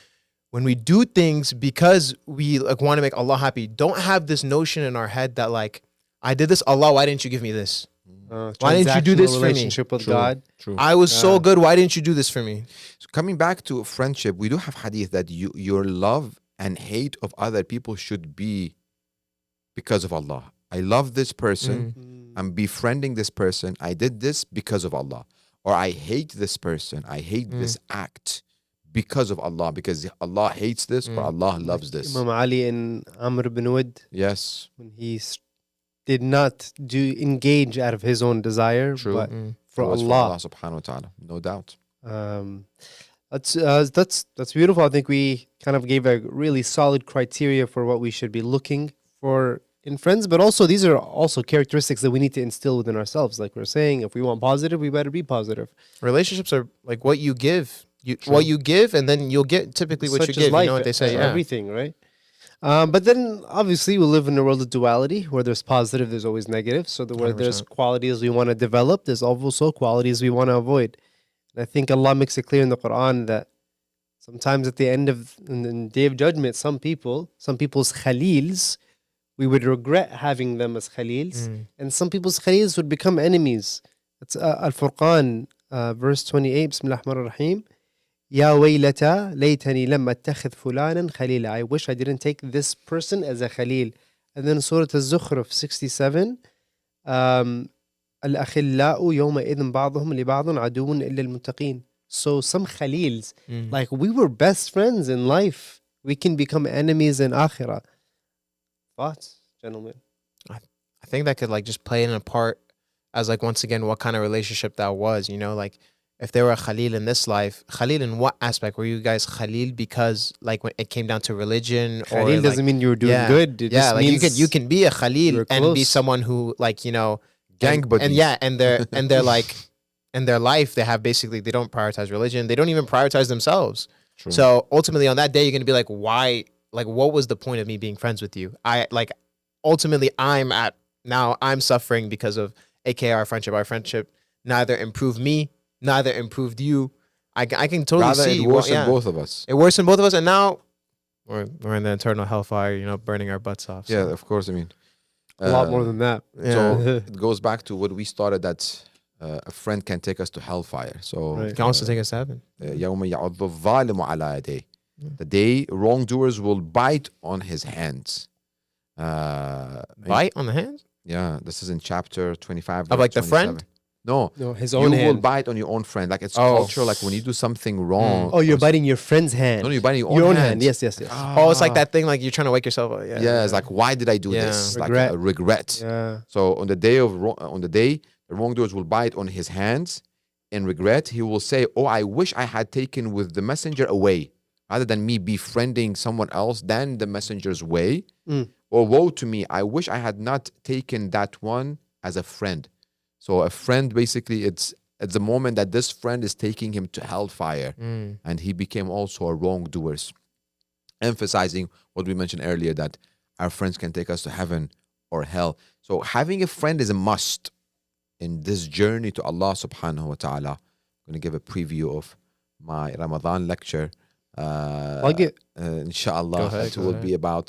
When we do things because we like want to make Allah happy, don't have this notion in our head that like, I did this, Allah, why didn't you give me this? Why didn't you do transactional this for me? relationship with True. God. True. I was so good, why didn't you do this for me? So coming back to friendship, we do have hadith that your love and hate of other people should be because of Allah. I love this person. I'm befriending this person. I did this because of Allah. Or I hate this person. I hate this act because of Allah. Because Allah hates this or Allah loves this. Imam Ali and Amr bin Wad, Yes. when he did not engage out of his own desire, True. but for It was Allah. subhanahu wa ta'ala. No doubt. That's beautiful. I think we kind of gave a really solid criteria for what we should be looking for in friends, but also these are also characteristics that we need to instill within ourselves. Like we're saying, if we want positive, we better be positive. Relationships are like what you give. What you give, and then you'll get typically what Such you is give. life, You know what they say, yeah. everything, right? But then obviously we live in a world of duality where there's positive, there's always negative. So where there's 100%. qualities we want to develop, there's also qualities we want to avoid. And I think Allah makes it clear in the Quran that sometimes at the end of the day of judgment, some people's khalils, we would regret having them as khalils, and some people's khalils would become enemies. It's Al-Furqan, verse 28, Bismillah ar-Rahman ar-Rahim. Ya waylata laytani lam attakhidh fulanan khalila. I wish I didn't take this person as a khalil. And then Surah Al-Zukhruf 67, الأخلاء يومئذ بعضهم لبعض عدو إلا المتقين. So some khalils, like we were best friends in life, we can become enemies in akhirah. Thoughts, gentlemen? I think that could like just play in a part as like once again what kind of relationship that was, you know, like if they were a Khalil in this life, Khalil in what aspect? Were you guys Khalil because like when it came down to religion or Khalil doesn't mean you were doing yeah, good. It just like means you can be a Khalil were and be close. someone who like, you know, Gang buddies. and yeah, and they're like in their life they have basically they don't prioritize religion. They don't even prioritize themselves. True. So ultimately on that day you're gonna be like, why like what was the point of me being friends with you? I like ultimately I'm suffering because of AKA our friendship. Our friendship neither improved me, neither improved you. I can totally Rather, see it worsened both of us. It worsened both of us, and now we're in the eternal hellfire, you know, burning our butts off. So. Yeah, of course. I mean, a lot more than that. Yeah. So it goes back to what we started, that a friend can take us to hellfire. So Right. It can also take us to heaven. يوم يعض الظالم على يديه. The day wrongdoers will bite on his hands. Bite on the hands? Yeah, this is in chapter 25. Of like the 27. friend? No, No, his you own will hand. bite on your own friend. Like it's Oh. culture. Like when you do something wrong. Oh, you're or- biting your friend's hand. No, you're biting your Your own own hand. hand. Yes, yes, yes. Oh, it's like that thing like you're trying to wake yourself up. Yeah. Yeah, it's like, why did I do Yeah. this? Regret. Like a regret. Yeah. So on the day, the wrongdoers will bite on his hands in regret. He will say, "Oh, I wish I had taken with the messenger away, rather than me befriending someone else than the messenger's way. Mm. Or woe to me, I wish I had not taken that one as a friend." So a friend, basically, it's the moment that this friend is taking him to hellfire, and he became also a wrongdoers, emphasizing what we mentioned earlier, that our friends can take us to heaven or hell. So having a friend is a must in this journey to Allah subhanahu wa ta'ala. I'm going to give a preview of my Ramadan lecture. Plug it. Inshallah, Go ahead, it go will ahead. be about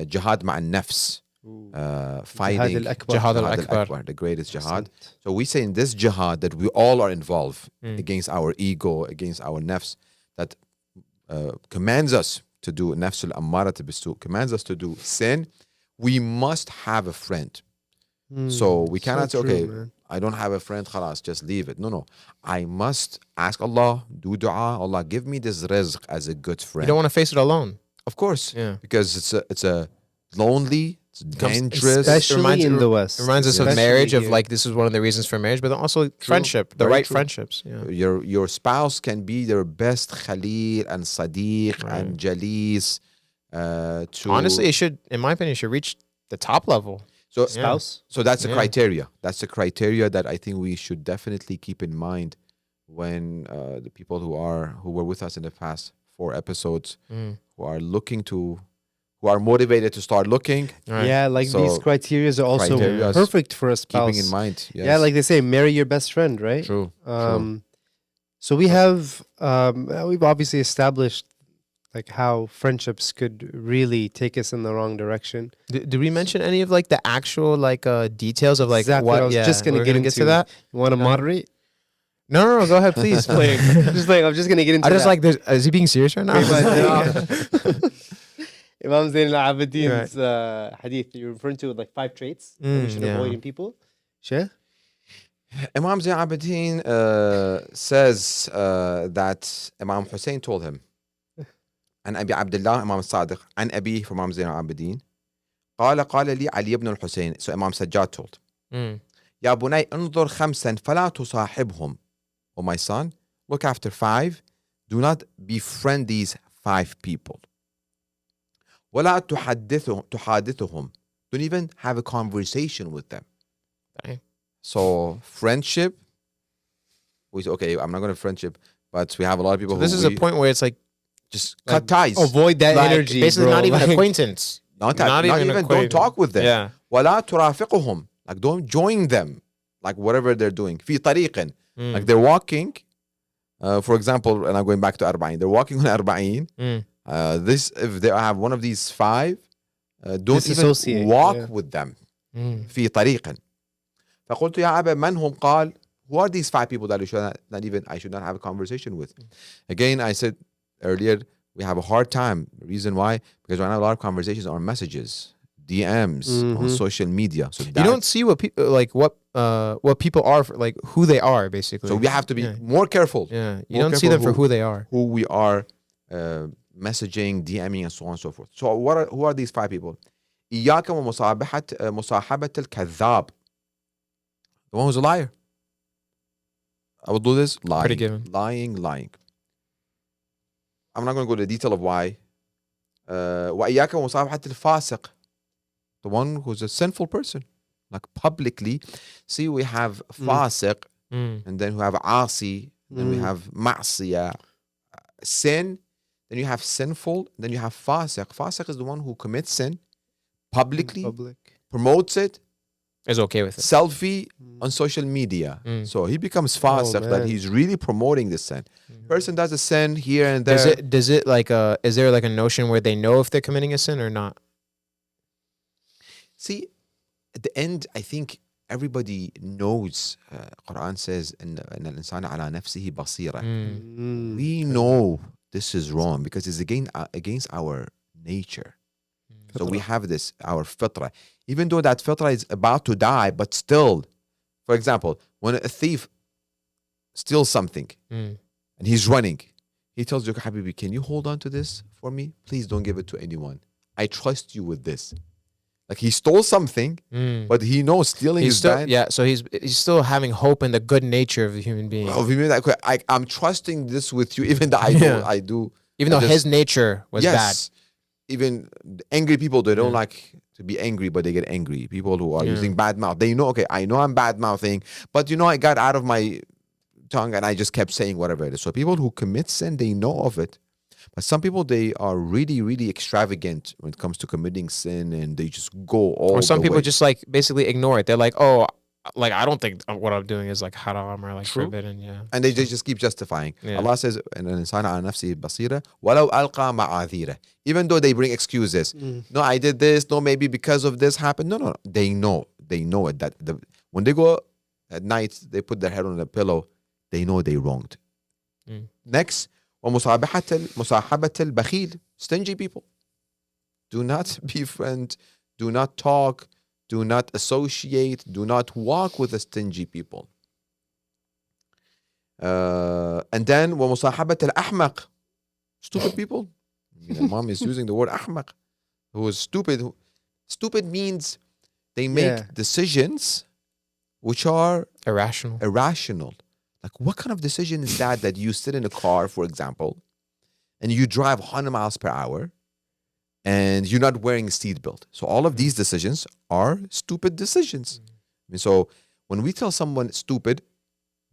jihad ma'an nafs, fighting Jihad al-Akbar. Jihad Jihad al-Akbar. al-Akbar, the greatest jihad. So we say in this jihad that we all are involved against our ego, against our nafs, that commands us to do nafs al-ammara bisu, commands us to do sin. We must have a friend. So we cannot say, true, okay, man. I don't have a friend, khalas, just leave it. No. I must ask Allah, do dua, Allah, give me this rizq as a good friend. You don't want to face it alone. Of course. Yeah. Because it's a lonely, it's dangerous. Especially in the West. It reminds us of Especially marriage, of here. like this is one of the reasons for marriage, but then also friendship, the Very right true. friendships. Yeah. Your spouse can be their best khalil and sadiq and jalis. To Honestly, it should, in my opinion, it should reach the top level. so Spouse. So that's a Yeah. criteria. That's a criteria that I think we should definitely keep in mind when the people who were with us in the past 4 episodes, who are motivated to start looking, Right. Yeah, like So, these criteria are also criterias, perfect for a spouse. keeping in mind. Yes. Yeah, like they say, marry your best friend, right? true. So we have we've obviously established like how friendships could really take us in the wrong direction. Did we mention any of like the actual like details of like Exactly what? what I was yeah, just gonna we're get to into. that. You want to No. moderate? No, go ahead, please. Playing. Just like I'm just gonna get into. I just that. like this. Is he being serious right now? Imam Zain al-Abidin's hadith. You're referring to like 5 traits that we should yeah. avoid in people. Sheikh? Imam Zain al-Abidin says that Imam Hussain told him, عن أبي عبد الله إمام الصادق عن أبيه from Imam Zain al-Abidin قال لي علي بن الحسين. So Imam Sajjad told, يا بني انظر 5 فلا تصاحبهم. Oh my son, look after 5. Do not befriend these 5 people. ولا تحادثهم. Don't even have a conversation with them. Okay. So friendship, we say, okay, I'm not going to friendship, but we have a lot of people So this is a point where it's like just cut ties. Avoid that like, energy, basically bro. not even Like, acquaintance. Not not even even don't acquainted. talk with them. Yeah. ولا ترافقهم. Like don't join them. Like whatever they're doing. في طريق. Like they're walking. For example, and I'm going back to Arba'in. They're walking on Arba'in. If they have one of these 5, don't Disassociate, even walk yeah. with them. في طريق. فقلت يا أبا من هم قال, who are these 5 people that I should not have a conversation with? Again, I said earlier, we have a hard time. The reason why? Because right now a lot of conversations are messages, DMs on social media. So You don't see what people like what people are for, like who they are basically. So we have to be Yeah. more careful. Yeah, you More don't see them for careful who they are. Who we are messaging, DMing, and so on and so forth. So who are these 5 people? إياك مصاحبة الكذاب. The one who's a liar. I will do this. Pretty Lying. given. Lying. I'm not going to go to the detail of why. وإياك ومصاحبة الفاسق. The one who's a sinful person. Like publicly. See, we have fasiq, and then we have asi, then we have ma'siyah, sin, then you have sinful, then you have fasiq. Fasiq is the one who commits sin publicly, promotes it, Is okay with it. selfie on social media. So he becomes fasiq, that he's really promoting the sin. Person does a sin here and there. Does it like is there like a notion where they know if they're committing a sin or not? See, at the end, I think everybody knows. Quran says, "Inna al-insana ala nafsihi basira." We know this is wrong because it's against our nature. So we have this, our fitra. Even though that fitra is about to die, but still, for example, when a thief steals something and he's running, he tells you, Habibi, can you hold on to this for me? Please don't give it to anyone. I trust you with this. Like he stole something, but he knows stealing is bad. Yeah, so he's still having hope in the good nature of the human being. I'm trusting this with you, even though I do. Even though his nature was bad. Even angry people, they don't like to be angry, but they get angry. People who are using bad mouth, they know, okay, I know I'm bad mouthing, but I got out of my tongue and I just kept saying whatever it is. So people who commit sin, they know of it. But some people, they are really, really extravagant when it comes to committing sin, and they just go all. Or some the people way. just like basically ignore it. They're like, oh, like I don't think what I'm doing is like haram or like forbidden. Yeah, and they just keep justifying. Yeah. Allah says, "An insana ala nafsihi basira, walau alqa ma'adhira." Even though they bring excuses, no, I did this. No, maybe because of this happened. No. They know it. That when they go at night, they put their head on the pillow. They know they wronged. Next. ومصاحبة البخيل, stingy people. Do not befriend, do not talk, do not associate, do not walk with the stingy people. And then ومصاحبة الأحمق, stupid people. Mom is using the word أحمق, who is stupid. Stupid means they make decisions which are irrational. Like, what kind of decision is that you sit in a car, for example, and you drive 100 miles per hour and you're not wearing a seatbelt? So all of these decisions are stupid decisions. So when we tell someone stupid,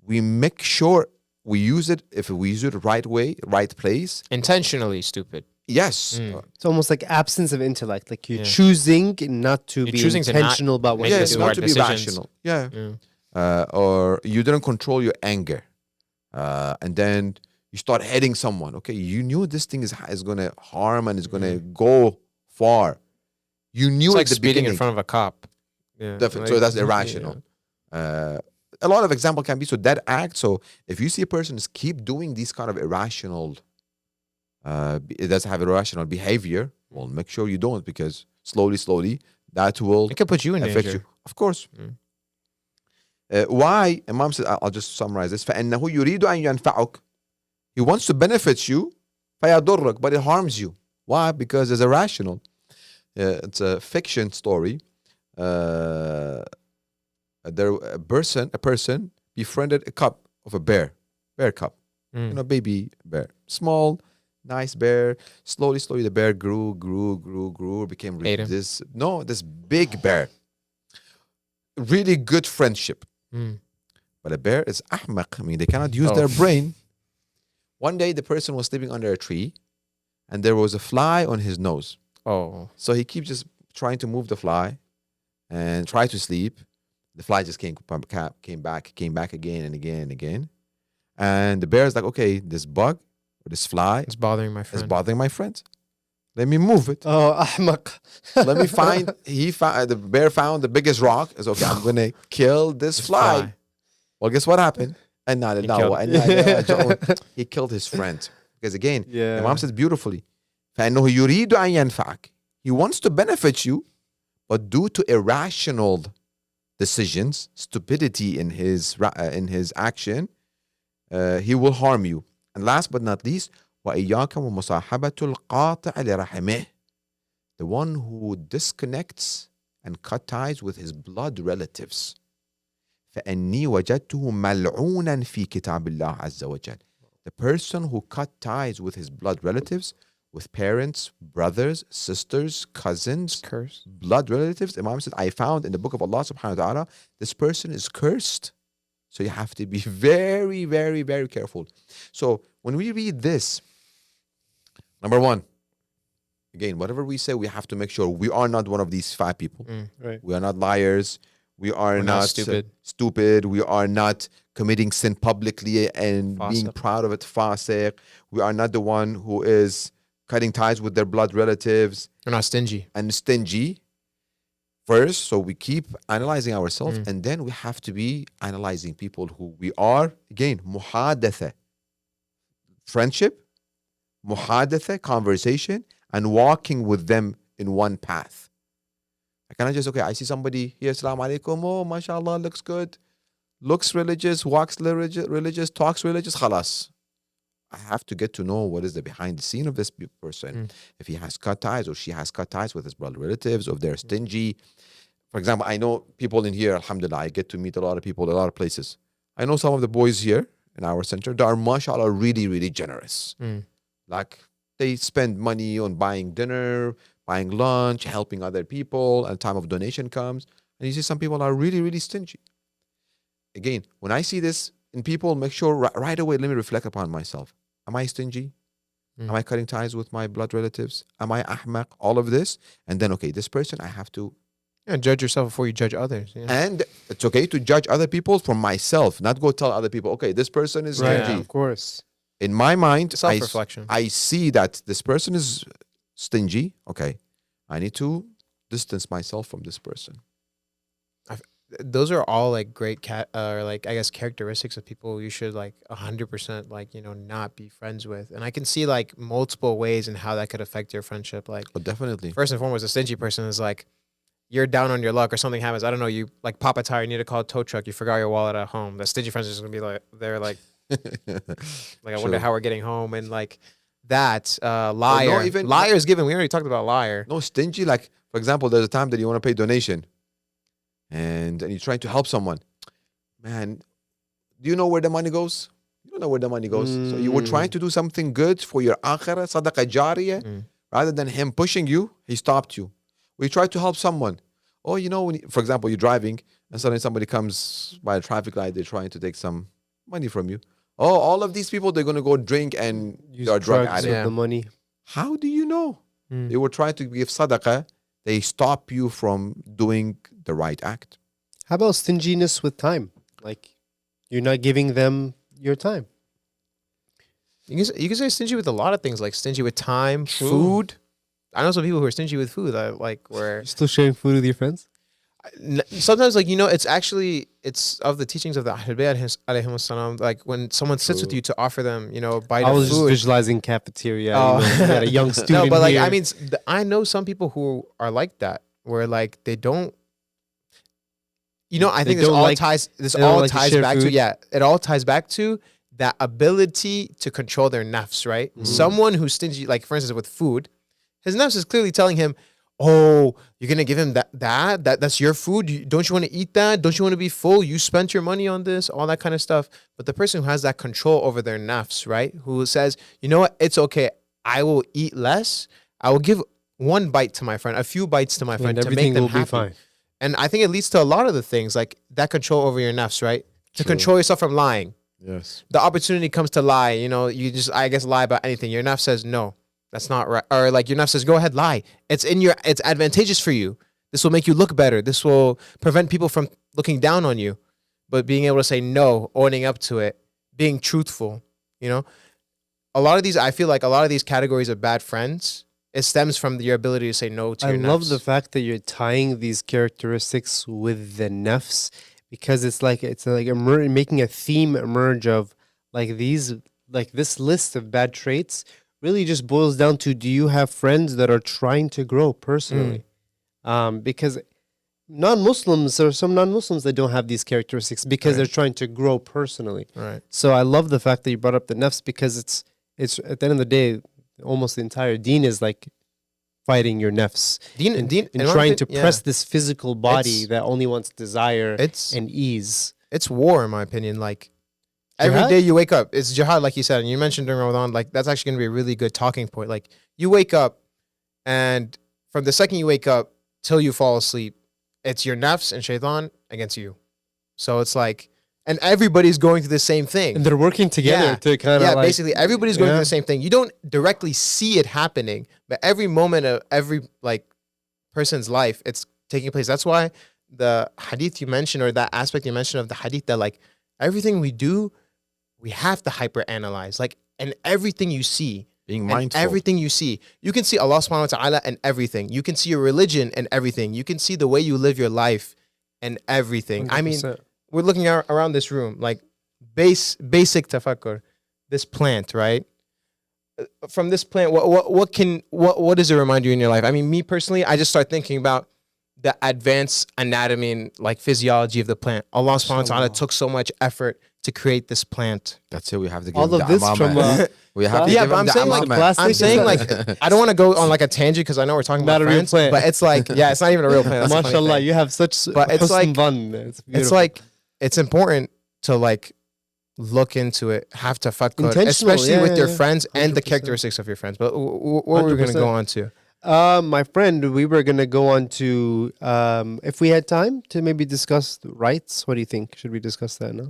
we make sure we use it, if we use it the right way, right place. Intentionally stupid. Yes. It's almost like absence of intellect. Like you're choosing not to be intentional about what you're doing. Not to be rational. Yeah. Or you didn't control your anger, and then you start hitting someone. Okay, you knew this thing is going to harm and is going to go far. You knew it's at like the speeding beginning. in front of a cop. Yeah, Definitely. So that's irrational. A lot of example can be that act. So if you see a person is keep doing these kind of irrational, it does have irrational behavior. Well, make sure you don't, because slowly that will it could put you in affect danger. you. Of course. Why? Imam says, I'll just summarize this. فَإِنَّهُ يُرِيدُ أَن يَنْفَعُكَ. He wants to benefit you, فَيَضُرَّكَ, but it harms you. Why? Because it's irrational. It's a fiction story. A person befriended a cub of a bear cub. Baby bear. Small, nice bear. Slowly the bear grew, became this big bear. Really good friendship. But a bear is ahmaq. I mean, they cannot use their brain. One day, the person was sleeping under a tree, and there was a fly on his nose. So he keeps just trying to move the fly and try to sleep. The fly just came back again and again and again. And the bear is like, okay, this bug or this fly is bothering my friend. Let me move it. Oh, ahmaq. Let me find. The bear found the biggest rock. It's okay. I'm gonna kill this fly. Well, guess what happened? He killed his friend. Because again, the Imam says beautifully, فَإِنَّهُ يُرِيدُ أَن يَنْفَعَكَ. He wants to benefit you, but due to irrational decisions, stupidity in his action, he will harm you. And last but not least, وَإِيَّاكَ وَمُصَاحَبَةُ الْقَاطِعِ لِرَحِمِهِ. the one who disconnects and cut ties with his blood relatives. فَأَنِّي وَجَدْتُهُ مَلْعُونًا فِي كِتَابِ اللَّهِ عَزَّ وَجَلَّ. The person who cut ties with his blood relatives, with parents, brothers, sisters, cousins, Curse. blood relatives, Imam said, I found in the book of Allah subhanahu wa ta'ala, this person is cursed. So you have to be very, very, very careful. So when we read this, number one, again, whatever we say, we have to make sure we are not one of these 5 people. Right. We are not liars. We are We're not stupid. Stupid. We are not committing sin publicly and being Fasiq. proud of it. Fasiq. We are not the one who is cutting ties with their blood relatives We're not stingy. and stingy. First, so we keep analyzing ourselves, and then we have to be analyzing people who we are. Again, muhadatha, friendship, muhadatha, conversation, and walking with them in one path. I cannot just, okay, I see somebody here, assalamu alaikum, oh, mashallah, looks good, looks religious, walks religious, talks religious, khalas. I have to get to know what is the behind the scene of this person. If he has cut ties or she has cut ties with his blood relatives, or if they're stingy. For example, I know people in here, alhamdulillah, I get to meet a lot of people, a lot of places. I know some of the boys here in our center, they are, mashallah, really, really generous. Like, they spend money on buying dinner, buying lunch, helping other people, and time of donation comes. And you see some people are really, really stingy. Again, when I see this in people, make sure right away, let me reflect upon myself. Am I stingy? Am I cutting ties with my blood relatives? Am I ahmaq? All of this. And then, okay, this person I have to... Yeah, judge yourself before you judge others. Yeah. And it's okay to judge other people from myself, not go tell other people, okay, this person is Right. stingy. Of course. In my mind, Self-reflection. I see that this person is stingy. Okay, I need to distance myself from this person. Those are all like great like I guess characteristics of people you should like 100% like, you know, not be friends with. And I can see like multiple ways in how that could affect your friendship. Like, Oh, definitely. first and foremost, a stingy person is like, you're down on your luck or something happens. I don't know, you like pop a tire, you need to call a tow truck, you forgot your wallet at home. The stingy friends are just gonna be like, they're like I wonder True. how we're getting home. And like that liar, even- liar's given. We already talked about liar. No, stingy. Like, for example, there's a time that you want to pay donation, and you're trying to help someone. Man, do you know where the money goes? You don't know where the money goes. So you were trying to do something good for your akhirah, sadaqah jariyah, rather than him pushing you, he stopped you. We tried to help someone. Oh, you know, for example, you're driving and suddenly somebody comes by a traffic light, they're trying to take some money from you. Oh, all of these people, they're going to go drink and Use they're drug drugs addicts. with Yeah. the money. How do you know? They were trying to give sadaqah. They stop you from doing the right act. How about stinginess with time? Like, you're not giving them your time. You can say stingy with a lot of things, like stingy with time, food. I know some people who are stingy with food, like where You're still sharing food with your friends? sometimes, like, you know, it's of the teachings of the Ahlulbayt alayhimus salam, like when someone sits with you to offer them, you know, a bite I of was just food. visualizing cafeteria. Oh. You know, you got a young student No, but like here. I mean, I know some people who are like that, where like they don't. You know, I They think this don't all like- ties. This they don't all like to ties share back to food? it all ties back to that ability to control their nafs, right? Someone who's stingy, like for instance with food, his nafs is clearly telling him, "Oh, you're gonna give him that's your food. Don't you want to eat that? Don't you want to be full? You spent your money on this, all that kind of stuff." But the person who has that control over their nafs, right? Who says, "You know what? It's okay. I will eat less. I will give one bite to my friend, a few bites to my and friend to everything make them will happy." be fine. And I think it leads to a lot of the things, like that control over your nafs, right? To control yourself from lying. Yes. The opportunity comes to lie, you know, you just, I guess, lie about anything. Your nafs says, no, that's not right. Or like your nafs says, go ahead, lie. It's advantageous for you. This will make you look better. This will prevent people from looking down on you. But being able to say no, owning up to it, being truthful, you know, I feel like a lot of these categories of bad friends, it stems from your ability to say no to I your love nafs. the fact that you're tying these characteristics with the nafs, because it's like making a theme emerge of like this list of bad traits really just boils down to, do you have friends that are trying to grow personally? Because non-Muslims, there are some non-Muslims that don't have these characteristics because they're trying to grow personally. Right. So I love the fact that you brought up the nafs, because it's at the end of the day, almost the entire deen is like fighting your nafs and in my trying to opinion, press this physical body It's- that only wants desire it's and ease. it's war in my opinion. Like every Jihad? day you wake up, it's jihad, like you said, and you mentioned during Ramadan. Like that's actually going to be a really good talking point. Like you wake up, and from the second you wake up till you fall asleep, it's your nafs and shaitan against you. So it's like, and everybody's going through the same thing. And they're working together Yeah. to kind of Yeah, like, basically everybody's going Yeah. through the same thing. You don't directly see it happening, but every moment of every like person's life, it's taking place. That's why the hadith you mentioned, or that aspect you mentioned of the hadith, that like everything we do, we have to hyper analyze. Like, and everything you see, Being and mindful. everything you see, you can see Allah subhanahu wa ta'ala and everything. You can see your religion and everything. You can see the way you live your life and everything. I mean, 100%. we're looking around this room, like basic tafakkur, this plant, right? From this plant, what does it remind you in your life? I mean, me personally, I just start thinking about the advanced anatomy and like physiology of the plant. Allah subhanahu wa ta'ala took so much effort to create this plant. That's it. We have to give All him of the this amama. from we have to Yeah, give but him I'm the saying like amama. plastic I'm is saying like- like I don't want to go on like a tangent because I know we're talking Not about a real friends, plant. but it's like it's not even a real plant. That's the funny mashallah, thing. you have such But it's husn like- dhan. It's beautiful. It's like it's important to like look into it, have tafakkur, Intentional, especially yeah, with your yeah. friends and the 100%. characteristics of your friends. But what were we going to 100%. go on to? My friend, we were gonna go on to if we had time to maybe discuss the rights. What do you think? Should we discuss that now?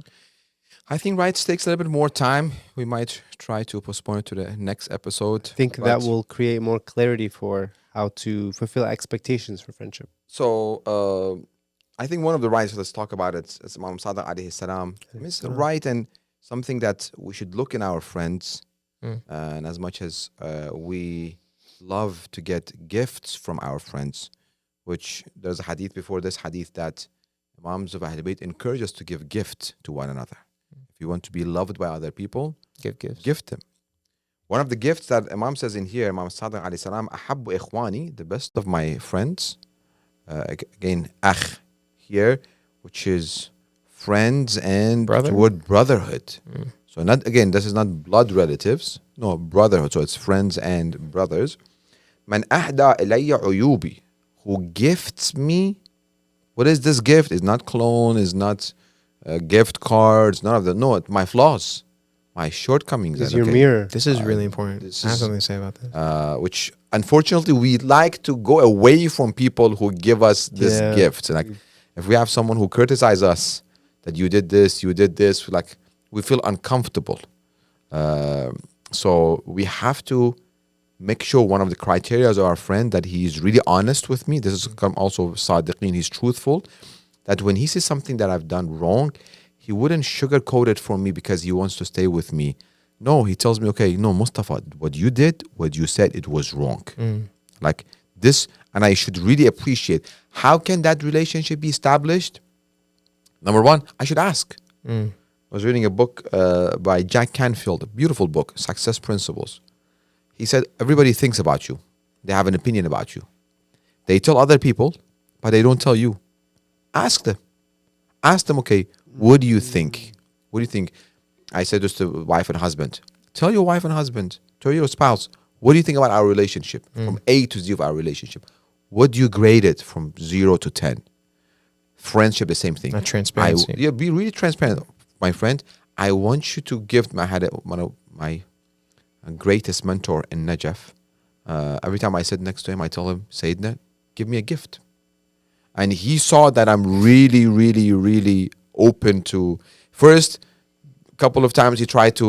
I think rights takes a little bit more time. We might try to postpone it to the next episode. I think that but- will create more clarity for how to fulfill expectations for friendship. So I think one of the rights, let's talk about it, is Imam Sadiq alayhi salam. It's a salam. right and something that we should look in our friends. Mm. And as much as we love to get gifts from our friends, which there's a hadith before this hadith that Imams of Ahlulbayt encourage us to give gift to one another. If you want to be loved by other people, Give gifts. gift them. One of the gifts that Imam says in here, Imam Sadiq alayhi salam, ahabbu ikhwani, the best of my friends. Again, akh here, which is friends and Brother? toward brotherhood. Mm. So not again, this is not blood relatives, no brotherhood. So it's friends and brothers. Man ahda ilayya uyubi, who gifts me. What is this gift? It's not clone. It's not gift cards. None of that. No, my flaws, my shortcomings. This is And your okay, mirror. This is really important. this I have is- something to say about this. which unfortunately we like to go away from people who give us this Yeah. gift. Like if we have someone who criticizes us that you did this, like we feel uncomfortable. So we have to make sure one of the criteria of our friend that he is really honest with me. This is also Sadiqeen, he's truthful. That when he sees something that I've done wrong, he wouldn't sugarcoat it for me because he wants to stay with me. No, he tells me, okay, no, Mustafa, what you did, what you said, it was wrong. Like this, and I should really appreciate. How can that relationship be established? Number one, I should ask. I was reading a book by Jack Canfield, a beautiful book, Success Principles. He said, everybody thinks about you. They have an opinion about you. They tell other people, but they don't tell you. Ask them. Ask them, okay, what do you think? What do you think? I said this to wife and husband. Tell your wife and husband, tell your spouse, what do you think about our relationship? From A to Z of our relationship. What do you grade it from 0 to 10? Friendship, the same thing. Not transparency. Yeah, be really transparent. My friend, I want you to give, I had one of my greatest mentor in Najaf. Every time I sit next to him, I tell him, Sayyidina, give me a gift. And he saw that I'm really, really, really open to, first, a couple of times he tried to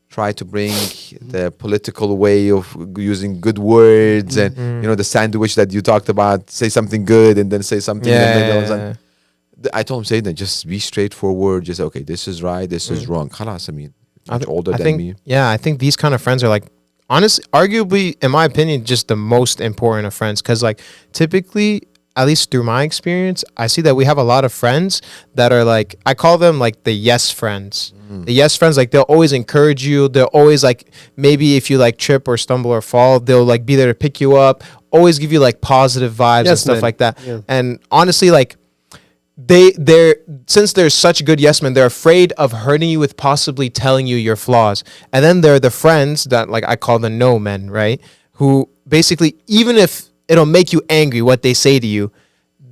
try to bring the political way of using good words and, the sandwich that you talked about, say something good and then say something. and then all of a sudden- I told him, Sayyidina, just be straightforward. Just, okay, this is right, this is wrong. Khalas, I mean, much older than me. Yeah, I think these kind of friends are like, honestly, arguably, in my opinion, just the most important of friends. Because like typically, at least through my experience, I see that we have a lot of friends that are like, I call them like the yes friends. The yes friends, like they'll always encourage you. They'll always like, maybe if you like trip or stumble or fall, they'll like be there to pick you up, always give you like positive vibes and Yes stuff men. like that. Yeah. And honestly, like, they're since they're such good yes men, they're afraid of hurting you with possibly telling you your flaws. And then there are the friends that, like, I call the no men, right? who basically, even if it'll make you angry what they say to you,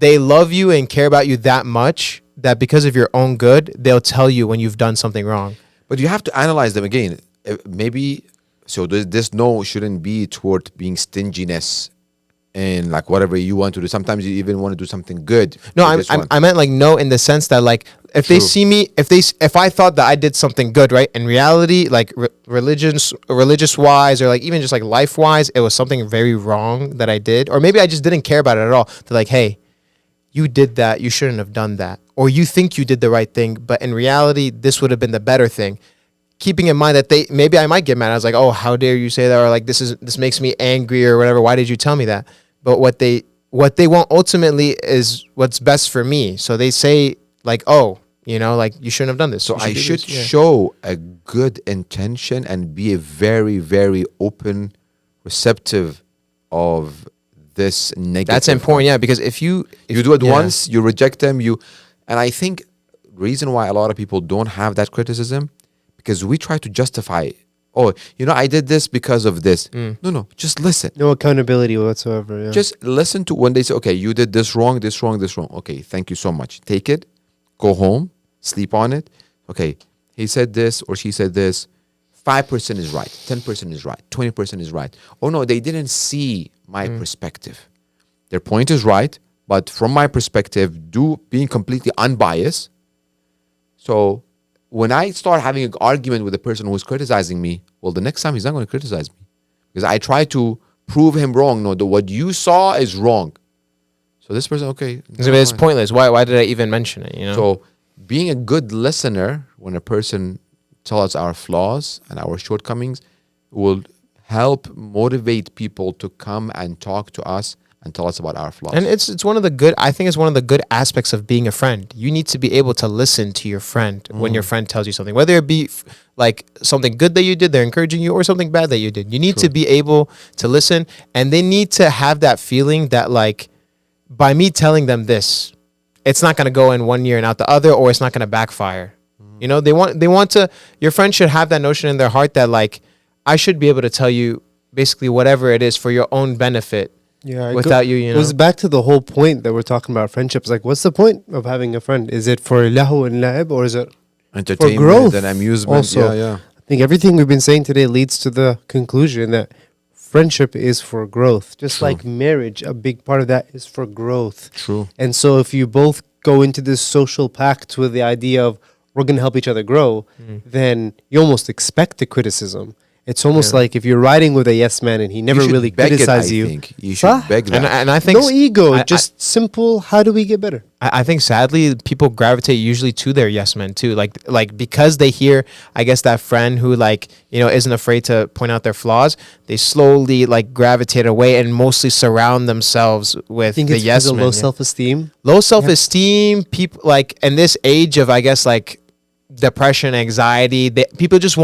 they love you and care about you that much that because of your own good, they'll tell you when you've done something wrong. But you have to analyze them again. Maybe so. This no shouldn't be toward being stinginess and like whatever you want to do. Sometimes you even want to do something good. No, with this one. I meant like no in the sense that like if they True. see me, if I thought that I did something good, right? In reality, like religious wise, or like even just like life wise, it was something very wrong that I did, or maybe I just didn't care about it at all. They're like, hey, you did that, you shouldn't have done that, or you think you did the right thing, but in reality, this would have been the better thing. Keeping in mind that maybe I might get mad. I was like, oh, how dare you say that, or like this makes me angry or whatever. Why did you tell me that? But what they want ultimately is what's best for me. So they say like, oh, like you shouldn't have done this. So I do should this. Yeah. show a good intention and be a very, very open, receptive of this negative. That's important, yeah, because if you do it yeah. once, you reject them, and I think reason why a lot of people don't have that criticism, because we try to justify, oh, I did this because of this. No, just listen. No accountability whatsoever. Yeah. Just listen to when they say, okay, you did this wrong, this wrong, this wrong. Okay, thank you so much. Take it, go home, sleep on it. Okay, he said this or she said this. 5% is right, 10% is right, 20% is right. Oh no, they didn't see my perspective. Their point is right, but from my perspective, being completely unbiased. So when I start having an argument with the person who's criticizing me, well, the next time he's not going to criticize me because I try to prove him wrong. No, what you saw is wrong. So this person, okay, it's pointless. Why did I even mention it? So being a good listener when a person tells us our flaws and our shortcomings will help motivate people to come and talk to us and tell us about our flaws. And it's one of the good, I think it's one of the good aspects of being a friend. You need to be able to listen to your friend when your friend tells you something, whether it be like something good that you did, they're encouraging you, or something bad that you did. You need to be able to listen, and they need to have that feeling that like, by me telling them this, it's not going to go in one ear and out the other, or it's not going to backfire. They want to, your friend should have that notion in their heart that like, I should be able to tell you basically whatever it is for your own benefit. Yeah, without you It goes back to the whole point that we're talking about friendships. Like, what's the point of having a friend? Is it for lahu and la'ib, or is it entertainment for growth and amusement? Also, yeah. I think everything we've been saying today leads to the conclusion that friendship is for growth. Just like marriage, a big part of that is for growth. True. And so if you both go into this social pact with the idea of we're going to help each other grow, then you almost expect the criticism. It's almost like if you're riding with a yes man and he never really criticizes you. Think. You should beg that. And I think no ego, just simple, how do we get better? I think sadly people gravitate usually to their yes men too. Like because they hear, I guess, that friend who like, isn't afraid to point out their flaws, they slowly like gravitate away and mostly surround themselves with the yes men. Low self-esteem. Low self-esteem, people like in this age of, I guess, like depression, anxiety, people just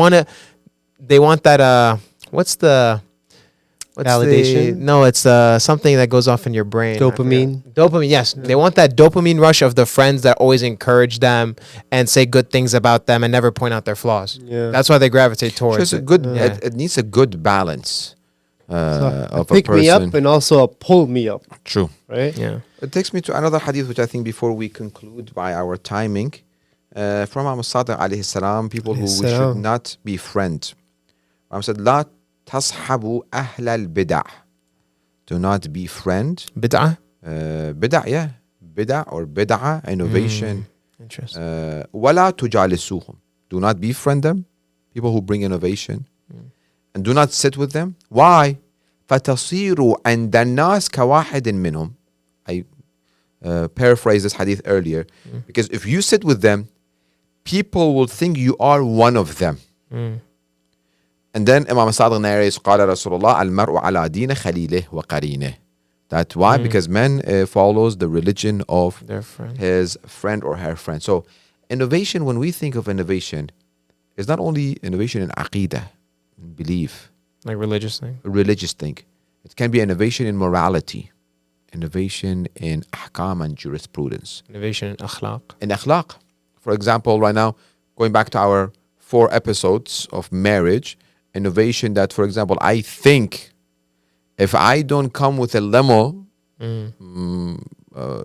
they want that what's validation? No, it's something that goes off in your brain. Dopamine, yes. They want that dopamine rush of the friends that always encourage them and say good things about them and never point out their flaws. Yeah. That's why they gravitate towards it. It needs a good balance of pick a person. me up and also a pull me up. True. Right? Yeah. It takes me to another hadith, which I think before we conclude by our timing, from Imam Sadiq alayhi salam, people who we should not be friends. I said, لا تصحبوا أهل البدع. Do not be friend. Bid'ah? Bid'ah, yeah. Bid'ah or bid'ah, innovation. Interesting. ولا تجالسوهم. Do not befriend them. People who bring innovation. And do not sit with them. Why? فتصيروا عند الناس كواحد منهم. I paraphrased this hadith earlier. Because if you sit with them, people will think you are one of them. And then Imam Sadiq narrates, قال رسول الله المرء على دين خليله وقرينه. That's why, because man follows the religion of his friend or her friend. So innovation, when we think of innovation, is not only innovation in aqidah, in belief. Like religious thing? A religious thing. It can be innovation in morality, innovation in ahkam and jurisprudence. Innovation in akhlaq. In akhlaq. For example, right now, going back to our 4 episodes of marriage, innovation that, for example, I think If I don't come with a limo, Mm.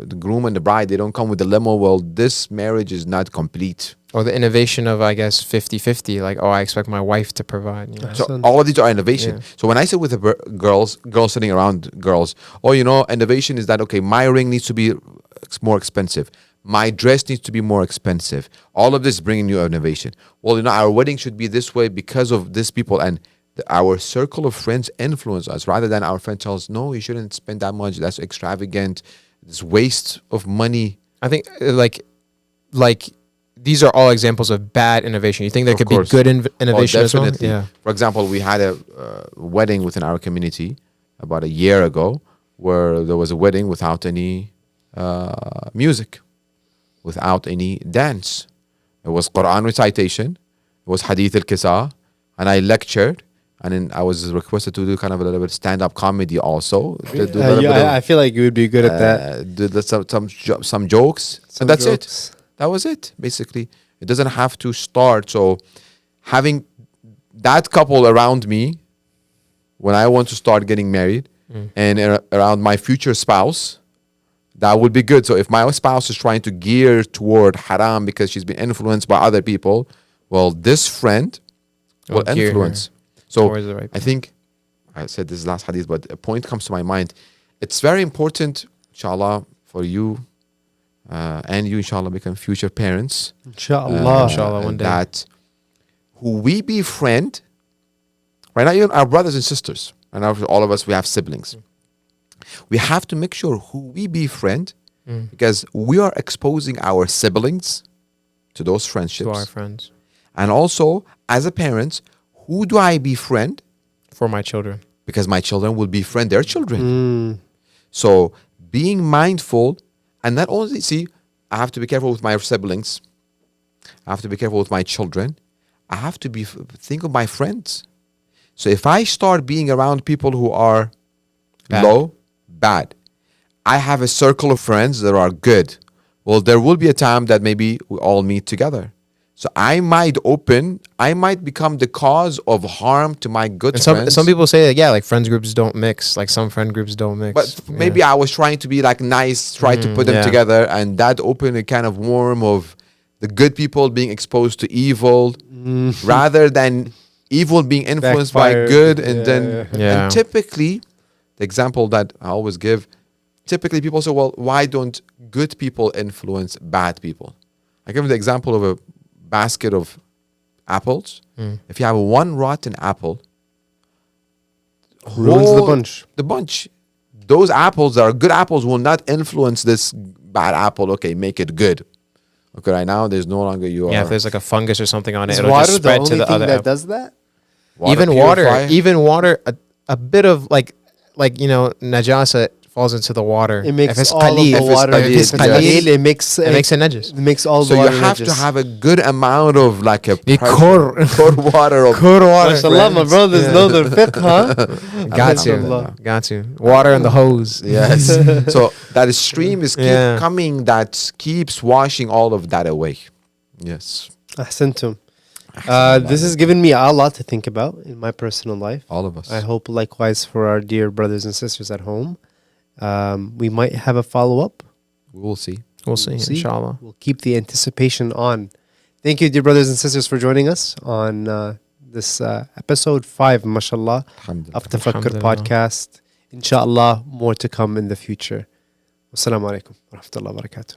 the groom and the bride, they don't come with the limo, well, this marriage is not complete. Or the innovation of, I guess, 50-50. Like, oh, I expect my wife to provide. You know? So Sounds- all of these are innovation. Yeah. So when I sit with the girls sitting around girls, oh, innovation is that, okay, my ring needs to be more expensive. My dress needs to be more expensive. All of this is bringing you innovation. Well, our wedding should be this way because of these people. And our circle of friends influence us rather than our friend tells us, no, you shouldn't spend that much. That's extravagant. It's waste of money. I think like these are all examples of bad innovation. You think there Of could course. be good innovation as well? Definitely. Yeah. For example, we had a wedding within our community about a year ago where there was a wedding without any music, without any dance. It was Quran recitation, it was Hadith al-Kisa, and I lectured. And then I was requested to do kind of a little bit of stand-up comedy also. To do a little bit of, I feel like you would be good at that. do some jokes. Some And that's it. jokes. That was it, basically. It doesn't have to start. So having that couple around me when I want to start getting married and around my future spouse, that would be good. So if my spouse is trying to gear toward haram because she's been influenced by other people, well, this friend will Will gear her influence. So towards the right I think I said this last hadith, but a point comes to my mind. It's very important, inshallah, for you and you, inshallah, become future parents. Inshallah. Inshallah, one day. That who we befriend, right now, even our brothers and sisters, and all of us, we have siblings. We have to make sure who we befriend, because we are exposing our siblings to those friendships. To our friends. And also, as a parent, who do I befriend? For my children. Because my children will befriend their children. Mm. So being mindful, and not only, I have to be careful with my siblings. I have to be careful with my children. I have to think of my friends. So if I start being around people who are bad, I have a circle of friends that are good. Well, there will be a time that maybe we all meet together. So I might become the cause of harm to my good And friends. some people say that, yeah, like friends groups don't mix. Like some friend groups don't mix. But maybe I was trying to be like nice, try to put them yeah. together, and that opened a kind of worm of the good people being exposed to evil rather than evil being influenced Backfired. by good. And Yeah, then yeah. and typically, the example that I always give, typically people say, well, why don't good people influence bad people? I give them the example of a basket of apples. If you have one rotten apple, Ruins the bunch. the bunch. Those apples that are good apples will not influence this bad apple. Okay, make it good. Okay, right now there's no longer you Yeah, are. if there's like a fungus or something on it, Is it'll water just the spread only to the thing other that apple. does that? Even water, a bit of like najasa falls into the water. It makes if it's all qaleel, of the water. qaleel, If it's yes. qaleel, it makes it makes it najis. it makes all So the you water. have to najis. have a good amount of like a Khur. khur water of Good water. Mashallah, my brothers know their fiqh, huh? Got Alhamdulillah. to. Got to. Water in the hose. yes. So that stream is keep Yeah. coming, that keeps washing all of that away. Yes, Ahsantum. This has given me a lot to think about in my personal life. all of us. I hope likewise for our dear brothers and sisters at home. We might have a follow-up. We will see. We'll see, inshallah. We'll keep the anticipation on. Thank you, dear brothers and sisters, for joining us on this episode 5, mashallah, Alhamdulillah. of Tafakkur Alhamdulillah. Podcast. Inshallah, more to come in the future. Wassalamu alaikum wa rahmatullahi wa barakatuh.